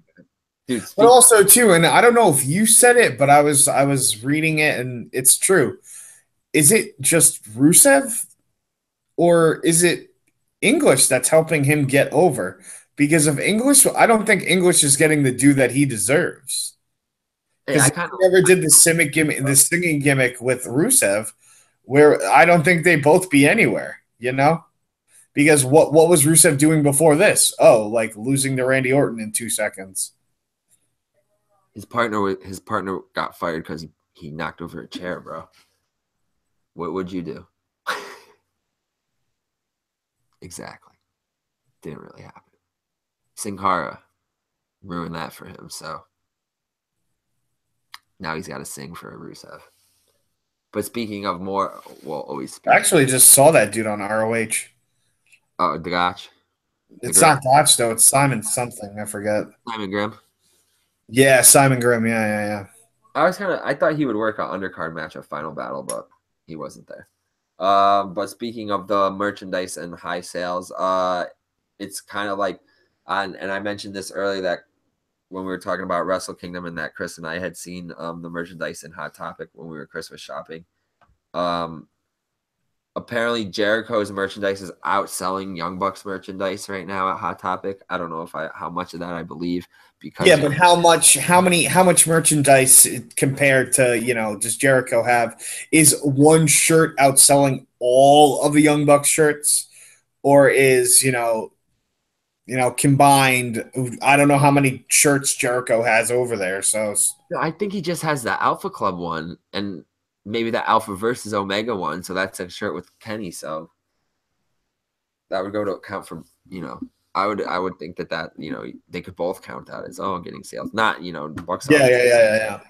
Speaker 2: Dude,
Speaker 1: But also too, and I don't know if you said it, but I was reading it and it's true. Is it just Rusev or is it English that's helping him get over? Because of English, I don't think English is getting the due that he deserves. Because he never did the singing gimmick with Rusev, where I don't think they both be anywhere, Because what was Rusev doing before this? Oh, like losing to Randy Orton in 2 seconds.
Speaker 2: His partner got fired because he knocked over a chair, bro. What would you do? Exactly. Didn't really happen. Sin Cara ruined that for him, so now he's got to sing for Rusev. But speaking of more, well, always.
Speaker 1: I actually just saw that dude on ROH.
Speaker 2: Oh, Dagach.
Speaker 1: It's not Gotch though. It's Simon something. I forget.
Speaker 2: Simon Grimm.
Speaker 1: Yeah, Simon Grimm. Yeah.
Speaker 2: I thought he would work an undercard match at Final Battle, but he wasn't there. But speaking of the merchandise and high sales, it's kind of like, and I mentioned this earlier that when we were talking about Wrestle Kingdom and that Chris and I had seen the merchandise in Hot Topic when we were Christmas shopping. Apparently Jericho's merchandise is outselling Young Bucks merchandise right now at Hot Topic. I don't know how much of that I believe, because
Speaker 1: but how much merchandise compared to does Jericho have? Is one shirt outselling all of the Young Bucks shirts, or is combined? I don't know how many shirts Jericho has over there. So
Speaker 2: I think he just has the Alpha Club one and maybe the Alpha versus Omega one. So that's a shirt with Kenny. So that would go to account for, I would think that they could both count that as getting sales. Not, Bucks.
Speaker 1: Yeah.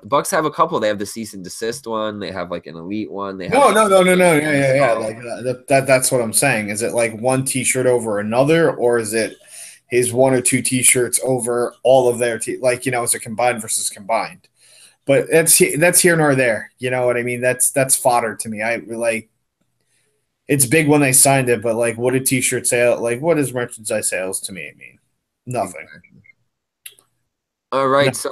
Speaker 2: The Bucks have a couple. They have the cease and desist one. They have like an elite one. They have
Speaker 1: No. Yeah. Like that's what I'm saying. Is it like one T-shirt over another, or is it his one or two T-shirts over all of their like is it combined versus combined? But that's here nor there. You know what I mean? That's fodder to me. I like. It's big when they signed it, but like, what did T-shirt sale? Like, what does merchandise sales to me mean? Nothing.
Speaker 2: All right, so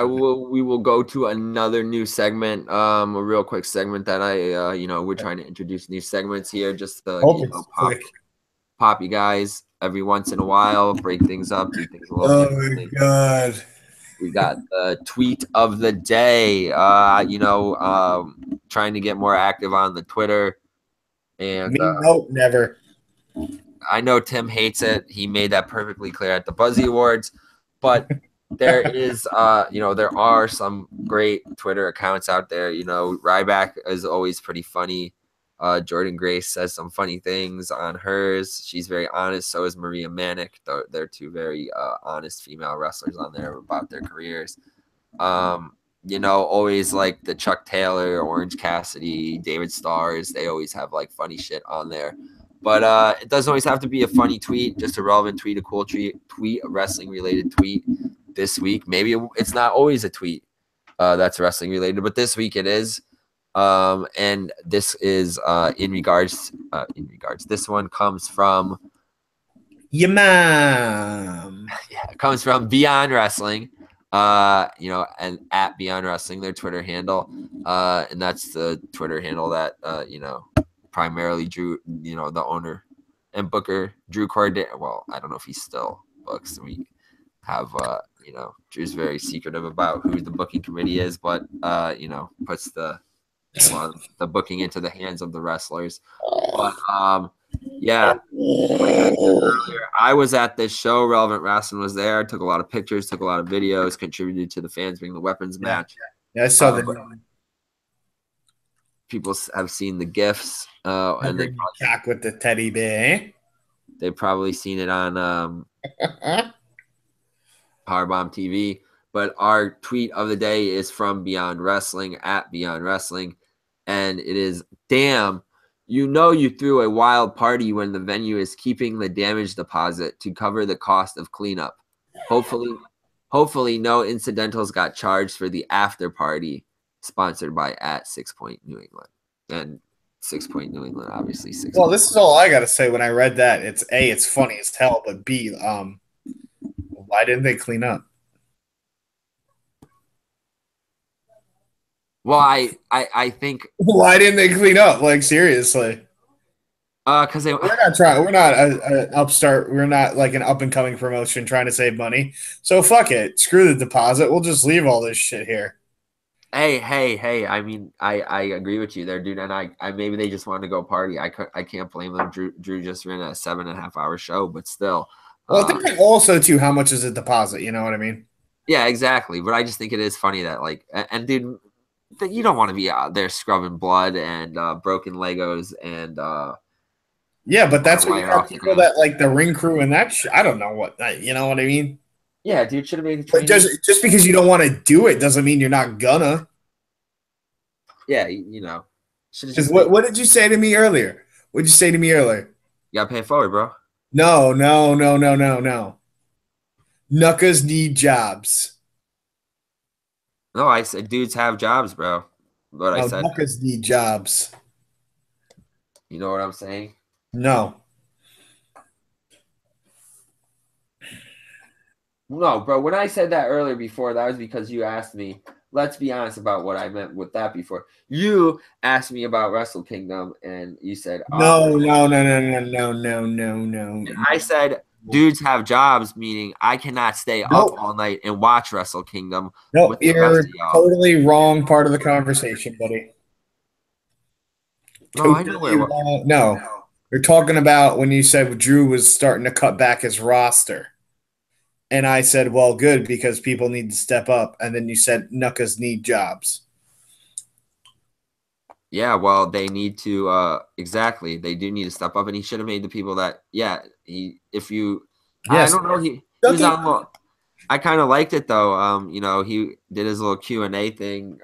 Speaker 2: we will go to another new segment, a real quick segment that we're trying to introduce new segments here, just to pop you guys every once in a while, break things up, do things a little differently.
Speaker 1: Oh my god.
Speaker 2: We got the tweet of the day, trying to get more active on the Twitter. And
Speaker 1: nope, never.
Speaker 2: I know Tim hates it. He made that perfectly clear at the Buzzy Awards, but there is, there are some great Twitter accounts out there. Ryback is always pretty funny. Jordan Grace says some funny things on hers. She's very honest. So is Maria Manic. They're two very honest female wrestlers on there about their careers. Always like the Chuck Taylor, Orange Cassidy, David Stars. They always have like funny shit on there. But it doesn't always have to be a funny tweet, just a relevant tweet, a cool tweet, a wrestling related tweet this week. Maybe it's not always a tweet that's wrestling related, but this week it is. And this is in regards, this one comes from
Speaker 1: your mom.
Speaker 2: Yeah, it comes from Beyond Wrestling. And at Beyond Wrestling, their Twitter handle. And that's the Twitter handle that primarily Drew, the owner and booker, Drew Corday. Well, I don't know if he still books. We have, Drew's very secretive about who the booking committee is, but, puts the booking into the hands of the wrestlers. But, yeah, I was at this show. Relevant Wrestling was there. Took a lot of pictures, took a lot of videos, contributed to the fans being the weapons match.
Speaker 1: Yeah, I saw that.
Speaker 2: People have seen the GIFs, and they
Speaker 1: cock with the teddy bear.
Speaker 2: They've probably seen it on Powerbomb TV. But our tweet of the day is from Beyond Wrestling at Beyond Wrestling, and it is, damn. You threw a wild party when the venue is keeping the damage deposit to cover the cost of cleanup. Hopefully no incidentals got charged for the after party, sponsored by at 6 Point New England. And 6 Point New England, obviously.
Speaker 1: Well, this is all I got to say when I read that. It's A, it's funny as hell, but B, why didn't they clean up?
Speaker 2: Well, I think.
Speaker 1: Why didn't they clean up? Like, seriously.
Speaker 2: Because
Speaker 1: we're not trying. We're not an upstart. We're not like an up and coming promotion trying to save money. So fuck it. Screw the deposit. We'll just leave all this shit here.
Speaker 2: Hey. I mean, I agree with you there, dude. And I maybe they just wanted to go party. I can't blame them. Drew just ran a 7.5 hour show, but still.
Speaker 1: Well, I think also too, how much is a deposit? You know what I mean?
Speaker 2: Yeah, exactly. But I just think it is funny that and dude, that you don't want to be out there scrubbing blood and broken Legos and
Speaker 1: yeah, but that's what you have people that like the ring crew and that I don't know what you know what I mean?
Speaker 2: Yeah, dude, should have made the
Speaker 1: training. Just because you don't want to do it doesn't mean you're not gonna.
Speaker 2: Yeah,
Speaker 1: what did you say to me earlier? What did you say to me earlier?
Speaker 2: You gotta pay it forward, bro.
Speaker 1: No. Knuckers need jobs.
Speaker 2: No, I said dudes have jobs, bro. But I said
Speaker 1: knuckers need jobs.
Speaker 2: You know what I'm saying?
Speaker 1: No,
Speaker 2: bro. When I said that earlier before, that was because you asked me. Let's be honest about what I meant with that before. You asked me about Wrestle Kingdom, and you said,
Speaker 1: No.
Speaker 2: And I said, dudes have jobs, meaning I cannot stay up all night and watch Wrestle Kingdom.
Speaker 1: No, you're totally wrong part of the conversation, buddy.
Speaker 2: No, I know where.
Speaker 1: No. You're talking about when you said Drew was starting to cut back his roster. And I said, well, good, because people need to step up. And then you said Knuckers need jobs.
Speaker 2: Yeah, well, they need to exactly. They do need to step up, and he should have made the people that I don't know. He was on I kind of liked it though. You know, he did his little Q&A thing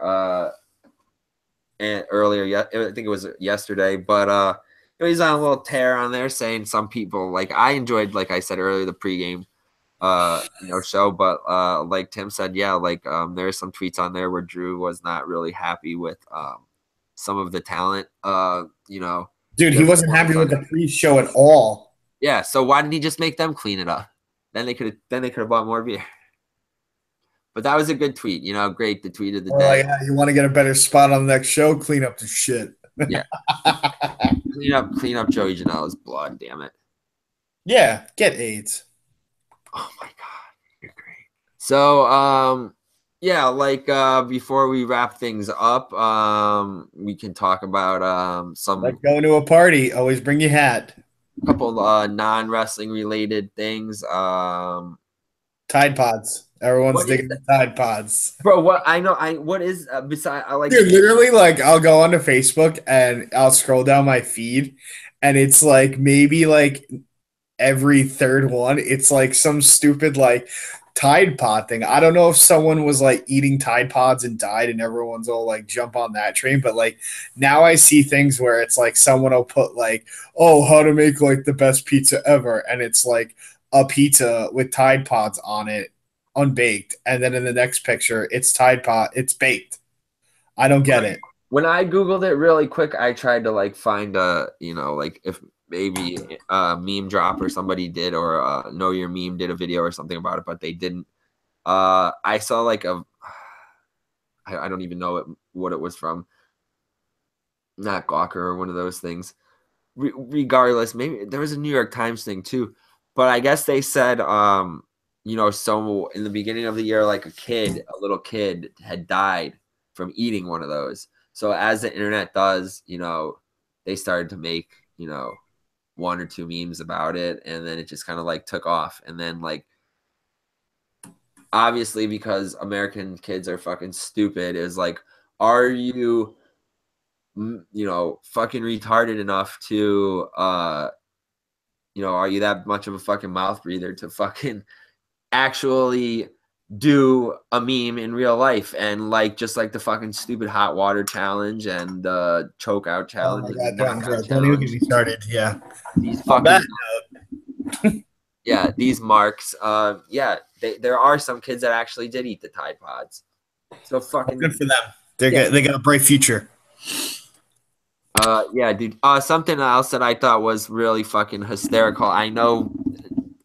Speaker 2: and earlier. Yeah, I think it was yesterday, but you know, he's on a little tear on there saying some people like I enjoyed, like I said earlier, the pregame you know, show, but like Tim said, yeah, like there are some tweets on there where Drew was not really happy with some of the talent. You know,
Speaker 1: Dude, he wasn't happy with the pre-show at all.
Speaker 2: Yeah, so why didn't he just make them clean it up? Then they could have bought more beer. But that was a good tweet, you know, great, the tweet of the day.
Speaker 1: Yeah, you want to get a better spot on the next show? Clean up the shit.
Speaker 2: Yeah. clean up Joey Janela's blood, damn it.
Speaker 1: Yeah, get AIDS.
Speaker 2: Oh my god, you're great. So yeah, like before we wrap things up, we can talk about some
Speaker 1: like going to a party, always bring your hat.
Speaker 2: A couple non-wrestling related things.
Speaker 1: Tide Pods. Everyone's digging the Tide Pods.
Speaker 2: Bro, what is beside I like
Speaker 1: Dude, literally, like I'll go onto Facebook and I'll scroll down my feed and it's like maybe like every third one, it's like some stupid like Tide Pod thing. I don't know if someone was like eating Tide Pods and died and everyone's all like jump on that train, but like now I see things where it's like someone will put like, oh, how to make like the best pizza ever, and it's like a pizza with Tide Pods on it, unbaked, and then in the next picture it's Tide Pod, it's baked. I don't get it.
Speaker 2: When I googled it really quick, I tried to like find a, you know, like if maybe Meme Drop or somebody did, or Know Your Meme did a video or something about it, but they didn't. I saw like I don't even know what it was from. Not Gawker or one of those things. Regardless, maybe there was a New York Times thing too, but I guess they said, you know, so in the beginning of the year, like a little kid had died from eating one of those. So as the internet does, you know, they started to make, you know, one or two memes about it, and then it just kind of like took off. And then like obviously because American kids are fucking stupid, is like, are you know, fucking retarded enough to you know, are you that much of a fucking mouth breather to fucking actually do a meme in real life? And like just like the fucking stupid hot water challenge and the choke out challenge.
Speaker 1: Oh my God, don't even get me started. Yeah.
Speaker 2: These fucking yeah, these marks. Yeah, there are some kids that actually did eat the Tide Pods. So fucking
Speaker 1: good for them. They got a bright future.
Speaker 2: Yeah, dude. Something else that I thought was really fucking hysterical. I know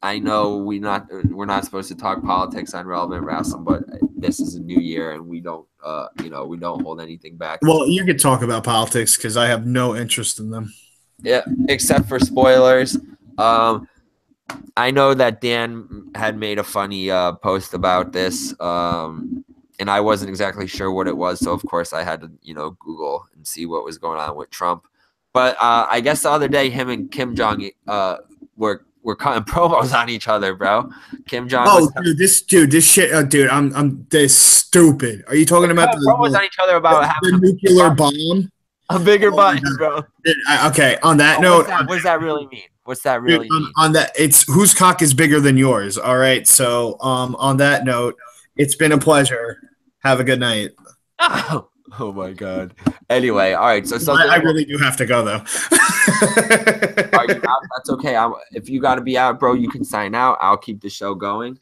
Speaker 2: we're not supposed to talk politics on Relevant Wrestling, but this is a new year and we don't you know, we don't hold anything back.
Speaker 1: Well, you could talk about politics because I have no interest in them.
Speaker 2: Yeah, except for spoilers. I know that Dan had made a funny post about this, and I wasn't exactly sure what it was, so of course I had to, you know, Google and see what was going on with Trump. But I guess the other day, him and Kim Jong were cutting promos on each other, bro. Kim Jong.
Speaker 1: Oh, dude, this shit, dude. I'm this stupid. Are you talking about the
Speaker 2: promos on each other about having
Speaker 1: the nuclear bomb?
Speaker 2: A bigger button, bro.
Speaker 1: Okay, on that note,
Speaker 2: what does that really mean? What's that really mean?
Speaker 1: On that, it's whose cock is bigger than yours. All right. So, on that note, it's been a pleasure. Have a good night.
Speaker 2: Oh my God. Anyway, all right. So something
Speaker 1: I really do have to go though.
Speaker 2: Are you out? That's okay. If you got to be out, bro, you can sign out. I'll keep the show going.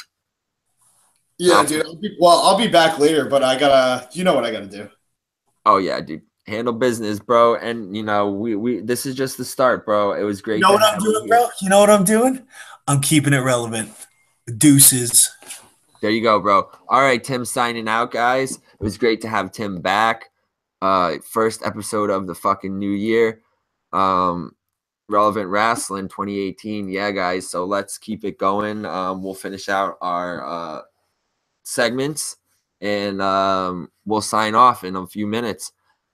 Speaker 1: Yeah, dude. I'll be back later, but I gotta. You know what I gotta do.
Speaker 2: Oh yeah, dude. Handle business, bro. And you know, we this is just the start, bro. It was great.
Speaker 1: You know what I'm doing, bro? You know what I'm doing? I'm keeping it relevant. Deuces.
Speaker 2: There you go, bro. All right, Tim signing out, guys. It was great to have Tim back. First episode of the fucking new year. Relevant Wrestling 2018. Yeah, guys. So let's keep it going. We'll finish out our segments and we'll sign off in a few minutes.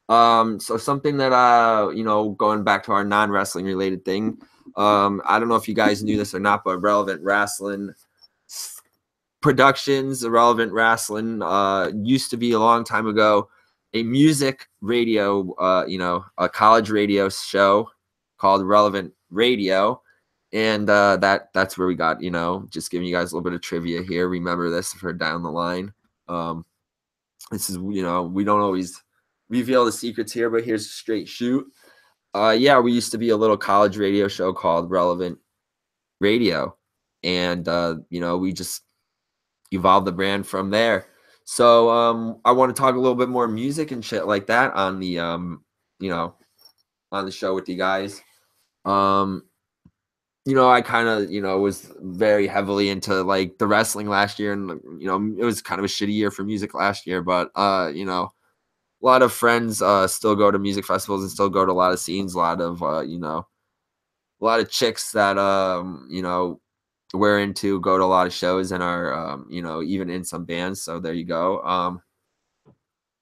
Speaker 2: So something that you know, going back to our non-wrestling related thing, I don't know if you guys knew this or not, but Relevant Rasslin's Productions, Relevant Wrestling, used to be a long time ago a music radio, you know, a college radio show called Relevant Radio, And that's where we got, you know, just giving you guys a little bit of trivia here. Remember this for down the line. This is, you know, we don't always reveal the secrets here, but here's a straight shoot. Yeah, we used to be a little college radio show called Relevant Radio, and you know, we just evolved the brand from there. So I want to talk a little bit more music and shit like that on the you know, on the show with you guys. You know, I kind of, you know, was very heavily into like the wrestling last year, and you know, it was kind of a shitty year for music last year, but you know, a lot of friends still go to music festivals and still go to a lot of scenes, a lot of you know, a lot of chicks that you know, we're into go to a lot of shows and are you know, even in some bands. So there you go.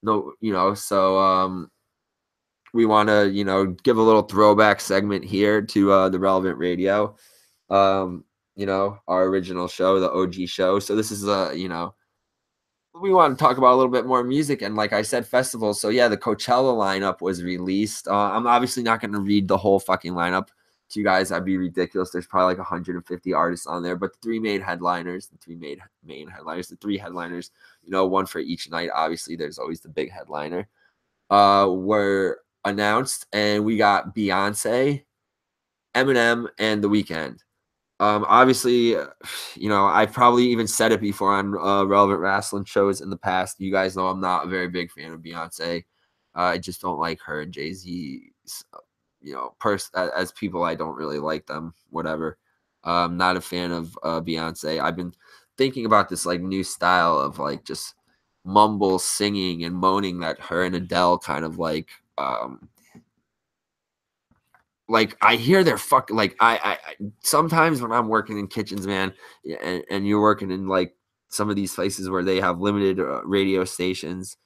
Speaker 2: No, you know, so we want to, you know, give a little throwback segment here to the Relevant Radio. You know, our original show, the OG show. So this is you know, we want to talk about a little bit more music and, like I said, festivals. So yeah, the Coachella lineup was released. I'm obviously not going to read the whole fucking lineup to you guys. That'd be ridiculous. There's probably like 150 artists on there, but the three main headliners, the three headliners, you know, one for each night. Obviously, there's always the big headliner. Were announced, and we got Beyonce, Eminem, and The Weeknd. Obviously, you know, I've probably even said it before on relevant wrestling shows in the past. You guys know I'm not a very big fan of Beyonce. I just don't like her and Jay-Z. You know, as people, I don't really like them. Whatever. Not a fan of Beyonce. I've been thinking about this like new style of like just mumble singing and moaning that her and Adele kind of like I hear their fucking like I sometimes when I'm working in kitchens, man, and you're working in like some of these places where they have limited radio stations,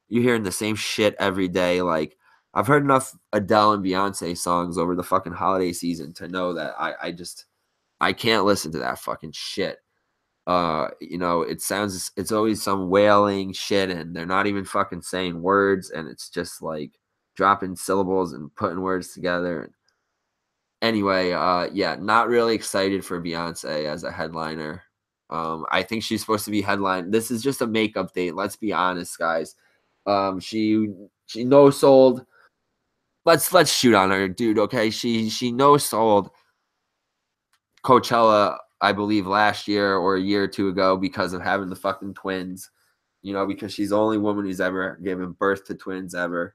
Speaker 2: you're hearing the same shit every day. Like I've heard enough Adele and Beyonce songs over the fucking holiday season to know that I can't listen to that fucking shit. You know, it's always some wailing shit, and they're not even fucking saying words, and it's just like dropping syllables and putting words together. Anyway, yeah, not really excited for Beyonce as a headliner. I think she's supposed to be headline. This is just a makeup date. Let's be honest, guys. She no sold. Let's shoot on her, dude. Okay, she no sold Coachella, I believe, last year or a year or two ago because of having the fucking twins. You know, because she's the only woman who's ever given birth to twins ever.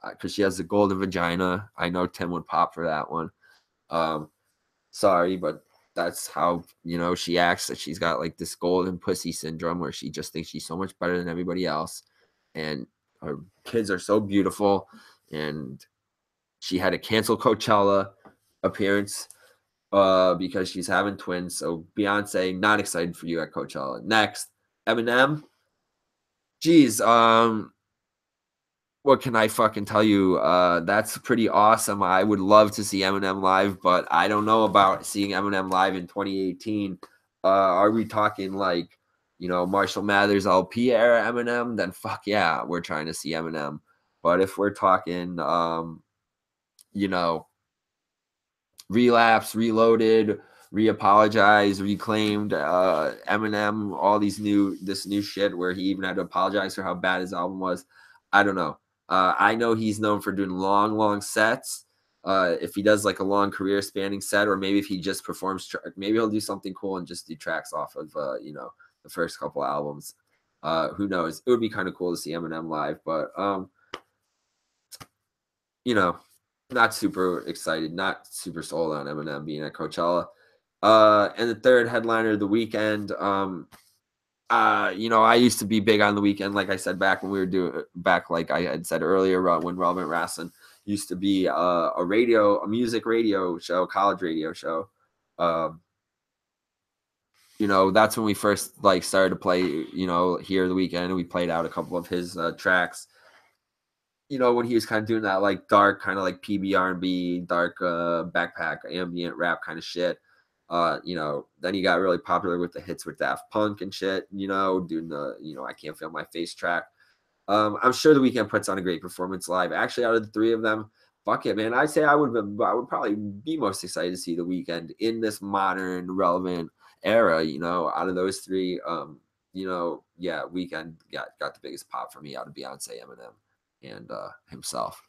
Speaker 2: Because she has the golden vagina. I know Tim would pop for that one. Sorry, but that's how, you know, she acts, that she's got like this golden pussy syndrome where she just thinks she's so much better than everybody else. And her kids are so beautiful. And she had to cancel Coachella appearance because she's having twins. So Beyonce, not excited for you at Coachella. Next, Eminem. Geez, what can I fucking tell you? That's pretty awesome. I would love to see Eminem live, but I don't know about seeing Eminem live in 2018. Are we talking like, you know, Marshall Mathers LP era Eminem? Then fuck yeah, we're trying to see Eminem. But if we're talking, you know, Relapse, Reloaded, Reapologize, Reclaimed, Eminem, all this new shit where he even had to apologize for how bad his album was, I don't know. I know he's known for doing long sets. If he does like a long career spanning set, or maybe if he just performs, maybe he'll do something cool and just do tracks off of, you know, the first couple albums. Who knows? It would be kind of cool to see Eminem live, but, you know, not super excited, not super sold on Eminem being at Coachella. And the third headliner, The Weeknd. You know, I used to be big on The Weeknd, like I said, back when we were doing back, like I had said earlier, when Relevant Wrestling used to be a music radio show, college radio show. You know, that's when we first like started to play, you know, here The Weeknd, and we played out a couple of his tracks. You know, when he was kind of doing that like dark, kind of like PB R&B, dark backpack, ambient rap kind of shit. You know, then he got really popular with the hits with Daft Punk and shit, you know, doing the, you know, I Can't Feel My Face track. I'm sure The Weeknd puts on a great performance live. Actually, out of the three of them, fuck it, man. I'd say I would probably be most excited to see The Weeknd in this modern relevant era. You know, out of those three, you know, yeah, Weeknd got the biggest pop for me out of Beyonce, Eminem, and himself.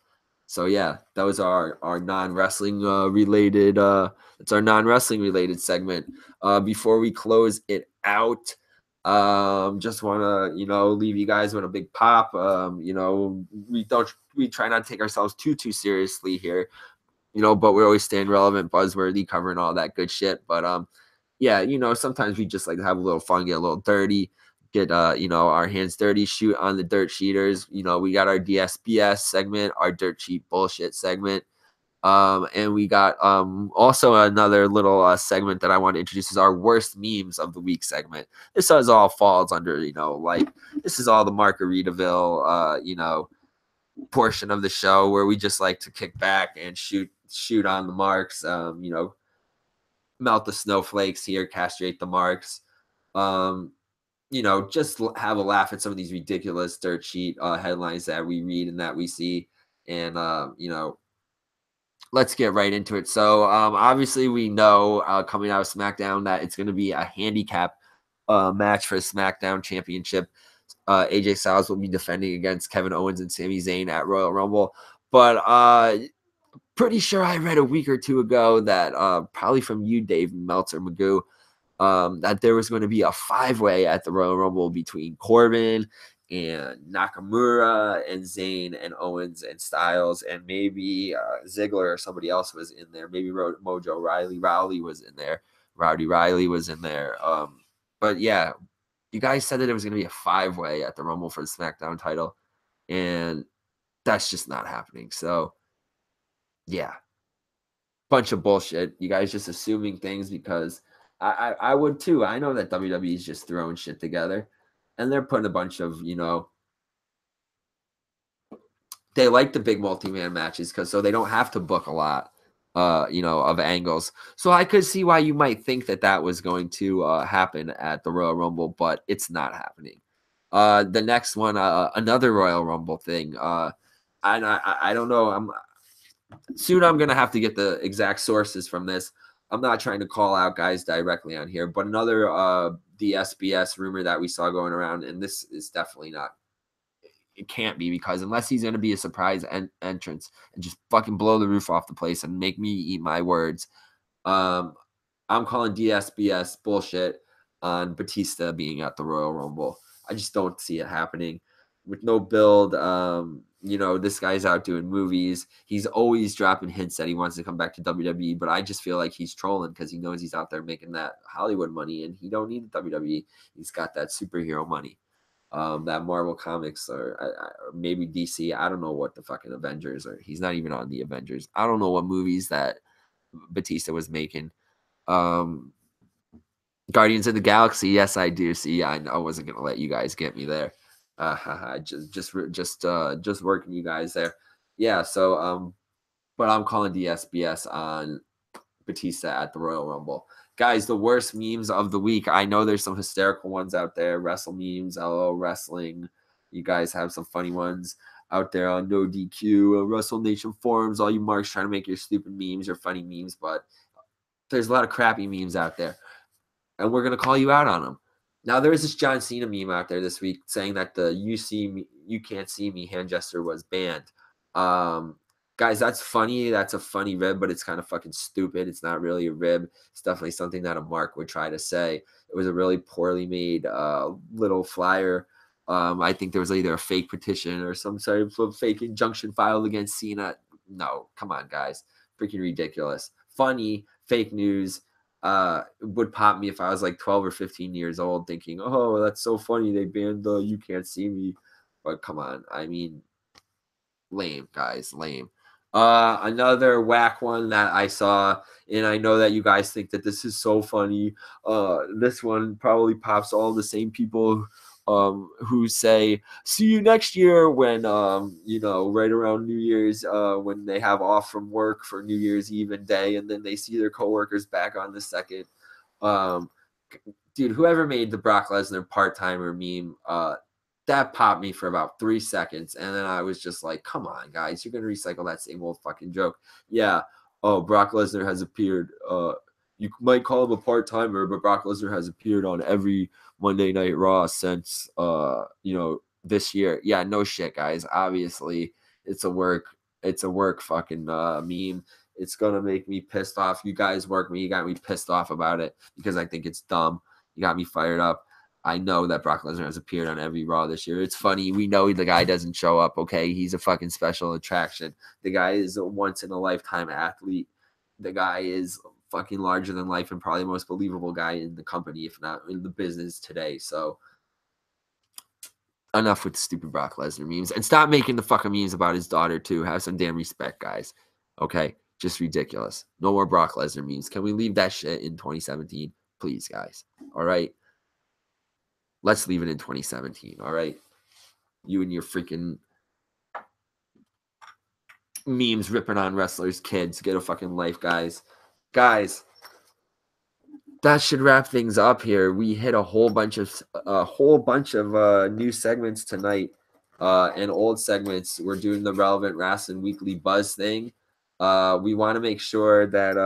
Speaker 2: So yeah, those are our non-wrestling related. It's our non-wrestling related segment. Before we close it out, just want to leave you guys with a big pop. We try not to take ourselves too seriously here, but we're always staying relevant, buzzworthy, covering all that good shit. But yeah, sometimes we just like to have a little fun, get a little dirty, get our hands dirty, shoot on the dirt cheaters. We got our DSBS segment, our dirt cheat bullshit segment. And we got also another little segment that I want to introduce is our worst memes of the week segment. This all falls under, like this is all the Margaritaville, portion of the show where we just like to kick back and shoot on the marks, melt the snowflakes here, castrate the marks, just have a laugh at some of these ridiculous dirt sheet headlines that we read and that we see. And, let's get right into it. So obviously we know coming out of SmackDown that it's going to be a handicap match for the SmackDown Championship. AJ Styles will be defending against Kevin Owens and Sami Zayn at Royal Rumble. But pretty sure I read a week or two ago that probably from you, Dave Meltzer Magoo, that there was going to be a 5-way at the Royal Rumble between Corbin and Nakamura and Zayn and Owens and Styles and maybe Ziggler or somebody else was in there. Maybe Mojo Rowley was in there. Rowdy Riley was in there. But yeah, you guys said that it was going to be a 5-way at the Rumble for the SmackDown title, and that's just not happening. So yeah, bunch of bullshit. You guys just assuming things because I would too. I know that WWE is just throwing shit together. And they're putting a bunch of, they like the big multi-man matches so they don't have to book a lot, of angles. So I could see why you might think that was going to happen at the Royal Rumble, but it's not happening. The next one, another Royal Rumble thing. I don't know. Soon I'm going to have to get the exact sources from this. I'm not trying to call out guys directly on here, but another the SBS rumor that we saw going around, and this is definitely not, it can't be, because unless he's going to be a surprise entrance and just fucking blow the roof off the place and make me eat my words, I'm calling DSBS bullshit on Batista being at the Royal Rumble. I just don't see it happening with no build. This guy's out doing movies. He's always dropping hints that he wants to come back to WWE, but I just feel like he's trolling because he knows he's out there making that Hollywood money and he don't need the WWE. He's got that superhero money, that Marvel Comics or maybe DC. I don't know what the fucking Avengers are. He's not even on the Avengers. I don't know what movies that Batista was making. Guardians of the Galaxy. Yes, I do. See, I wasn't gonna let you guys get me there. Just working you guys there. Yeah. So, but I'm calling DSBS on Batista at the Royal Rumble. Guys, the worst memes of the week. I know there's some hysterical ones out there. Wrestle memes, LO wrestling. You guys have some funny ones out there on No DQ, Wrestle Nation forums. All you marks trying to make your stupid memes or funny memes, but there's a lot of crappy memes out there, and we're gonna call you out on them. Now, there was this John Cena meme out there this week saying that the you can't see me hand gesture was banned. Guys, that's funny. That's a funny rib, but it's kind of fucking stupid. It's not really a rib. It's definitely something that a mark would try to say. It was a really poorly made little flyer. I think there was either a fake petition or some sort of fake injunction filed against Cena. No, come on, guys. Freaking ridiculous. Funny, fake news. Would pop me if I was like 12 or 15 years old thinking, oh, that's so funny. They banned the you can't see me. But come on. I mean, lame, guys. Lame. Another whack one that I saw, and I know that you guys think that this is so funny. This one probably pops all the same people who say, see you next year when, right around New Year's, when they have off from work for New Year's Eve and day, and then they see their coworkers back on the second. Dude, whoever made the Brock Lesnar part-timer meme, that popped me for about 3 seconds. And then I was just like, come on, guys, you're going to recycle that same old fucking joke. Yeah. Oh, Brock Lesnar has appeared. You might call him a part-timer, but Brock Lesnar has appeared on every Monday Night Raw since, this year. Yeah, no shit, guys. Obviously, it's a work fucking meme. It's going to make me pissed off. You guys work me. You got me pissed off about it because I think it's dumb. You got me fired up. I know that Brock Lesnar has appeared on every Raw this year. It's funny. We know the guy doesn't show up, okay? He's a fucking special attraction. The guy is a once-in-a-lifetime athlete. The guy is fucking larger than life and probably the most believable guy in the company, if not in the business today. So enough with the stupid Brock Lesnar memes. And stop making the fucking memes about his daughter, too. Have some damn respect, guys. Okay? Just ridiculous. No more Brock Lesnar memes. Can we leave that shit in 2017? Please, guys. All right? Let's leave it in 2017, all right? You and your freaking memes ripping on wrestlers' kids. Get a fucking life, guys. Guys, that should wrap things up here. We hit a whole bunch of new segments tonight and old segments. We're doing the Relevant Wrestling Weekly Buzz thing. We want to make sure that,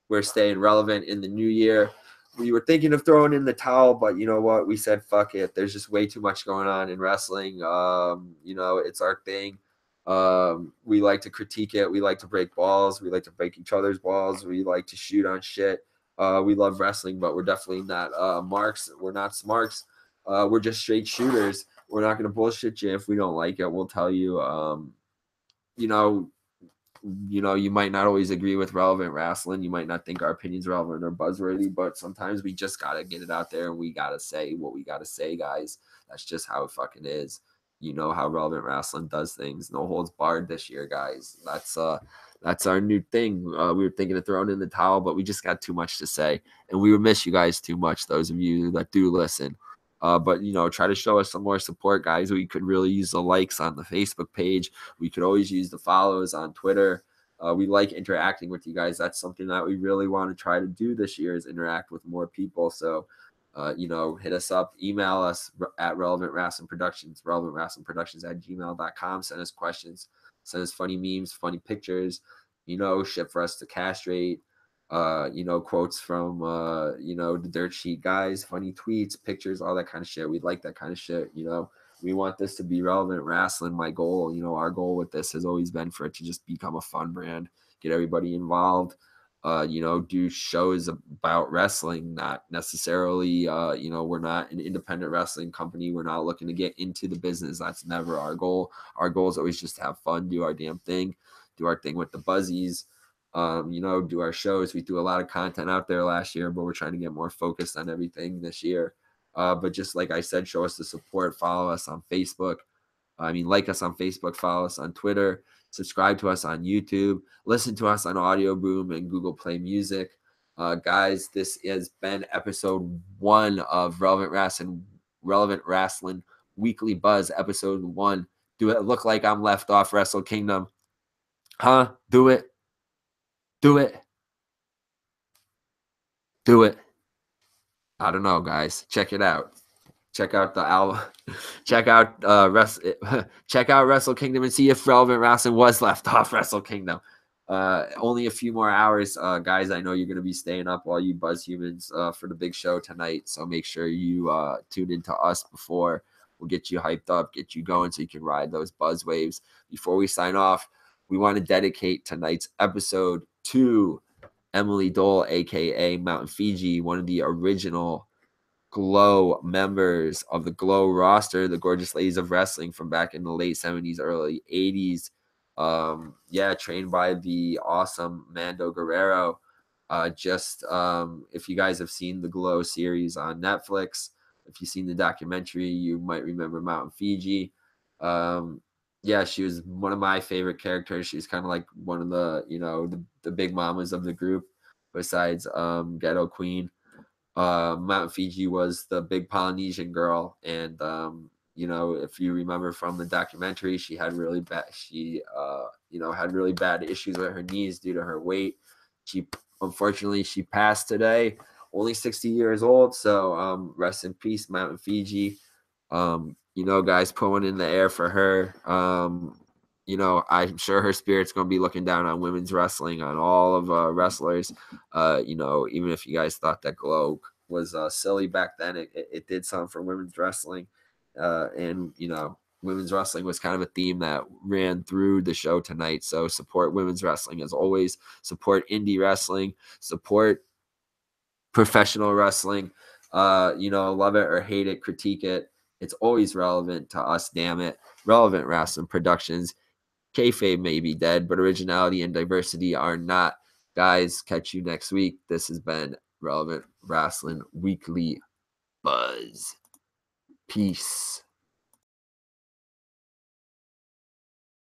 Speaker 2: we're staying relevant in the new year. We were thinking of throwing in the towel, but you know what? We said, fuck it. There's just way too much going on in wrestling. It's our thing. We like to critique it. We like to break balls. We like to break each other's balls. We like to shoot on shit. We love wrestling, but we're definitely not marks. We're not smarks. We're just straight shooters. We're not going to bullshit you if we don't like it. We'll tell you, you might not always agree with Relevant Wrestling. You might not think our opinions relevant or buzzworthy, but sometimes we just got to get it out there and we got to say what we got to say, guys. That's just how it fucking is. You know how Relevant Wrestling does things. No holds barred this year, guys. That's our new thing. We were thinking of throwing in the towel, but we just got too much to say. And we would miss you guys too much, those of you that do listen. But try to show us some more support, guys. We could really use the likes on the Facebook page. We could always use the follows on Twitter. We like interacting with you guys. That's something that we really want to try to do this year is interact with more people. So, hit us up, email us at RelevantRasslinProductions, RelevantRasslinProductions@gmail.com. Send us questions, send us funny memes, funny pictures, shit for us to castrate. Quotes from, the dirt sheet guys, funny tweets, pictures, all that kind of shit. We like that kind of shit. We want this to be relevant wrestling. My goal, our goal with this has always been for it to just become a fun brand, get everybody involved, do shows about wrestling, not necessarily, we're not an independent wrestling company. We're not looking to get into the business. That's never our goal. Our goal is always just to have fun, do our damn thing, do our thing with the buzzies. Do our shows. We threw a lot of content out there last year, but we're trying to get more focused on everything this year. But just like I said, show us the support, follow us on Facebook. Like us on Facebook, follow us on Twitter, subscribe to us on YouTube, listen to us on Audioboom and Google Play Music. Guys, this has been episode 1 of Relevant Wrestling Weekly Buzz, episode 1. Do it look like I'm left off Wrestle Kingdom? Huh? Do it. Do it. Do it. I don't know, guys. Check it out. Check out the album. Check out Wrestle Kingdom and see if Relevant Wrestling was left off Wrestle Kingdom. Only a few more hours, guys. I know you're going to be staying up, all you buzz humans, for the big show tonight. So make sure you tune into us before. We'll get you hyped up, get you going so you can ride those buzz waves. Before we sign off, we want to dedicate tonight's episode to Emily Dole, a.k.a. Mountain Fiji, one of the original Glow members of the Glow roster, the Gorgeous Ladies of Wrestling from back in the late 70s, early 80s. Trained by the awesome Mando Guerrero. If you guys have seen the Glow series on Netflix, if you've seen the documentary, you might remember Mountain Fiji. She was one of my favorite characters. She's kind of like one of the big mamas of the group besides Ghetto Queen. Mountain Fiji was the big Polynesian girl, and if you remember from the documentary, she had really bad issues with her knees due to her weight. Unfortunately she passed today, only 60 years old. So rest in peace, Mountain Fiji. you know, guys, put one in the air for her. You know, I'm sure her spirit's going to be looking down on women's wrestling, on all of wrestlers. You know, even if you guys thought that Glow was silly back then, it did something for women's wrestling. And, you know, women's wrestling was kind of a theme that ran through the show tonight. So support women's wrestling as always. Support indie wrestling. Support professional wrestling. You know, love it or hate it, critique it. It's always relevant to us, damn it. Relevant Wrestling Productions. Kayfabe may be dead, but originality and diversity are not. Guys, catch you next week. This has been Relevant Wrestling Weekly Buzz. Peace.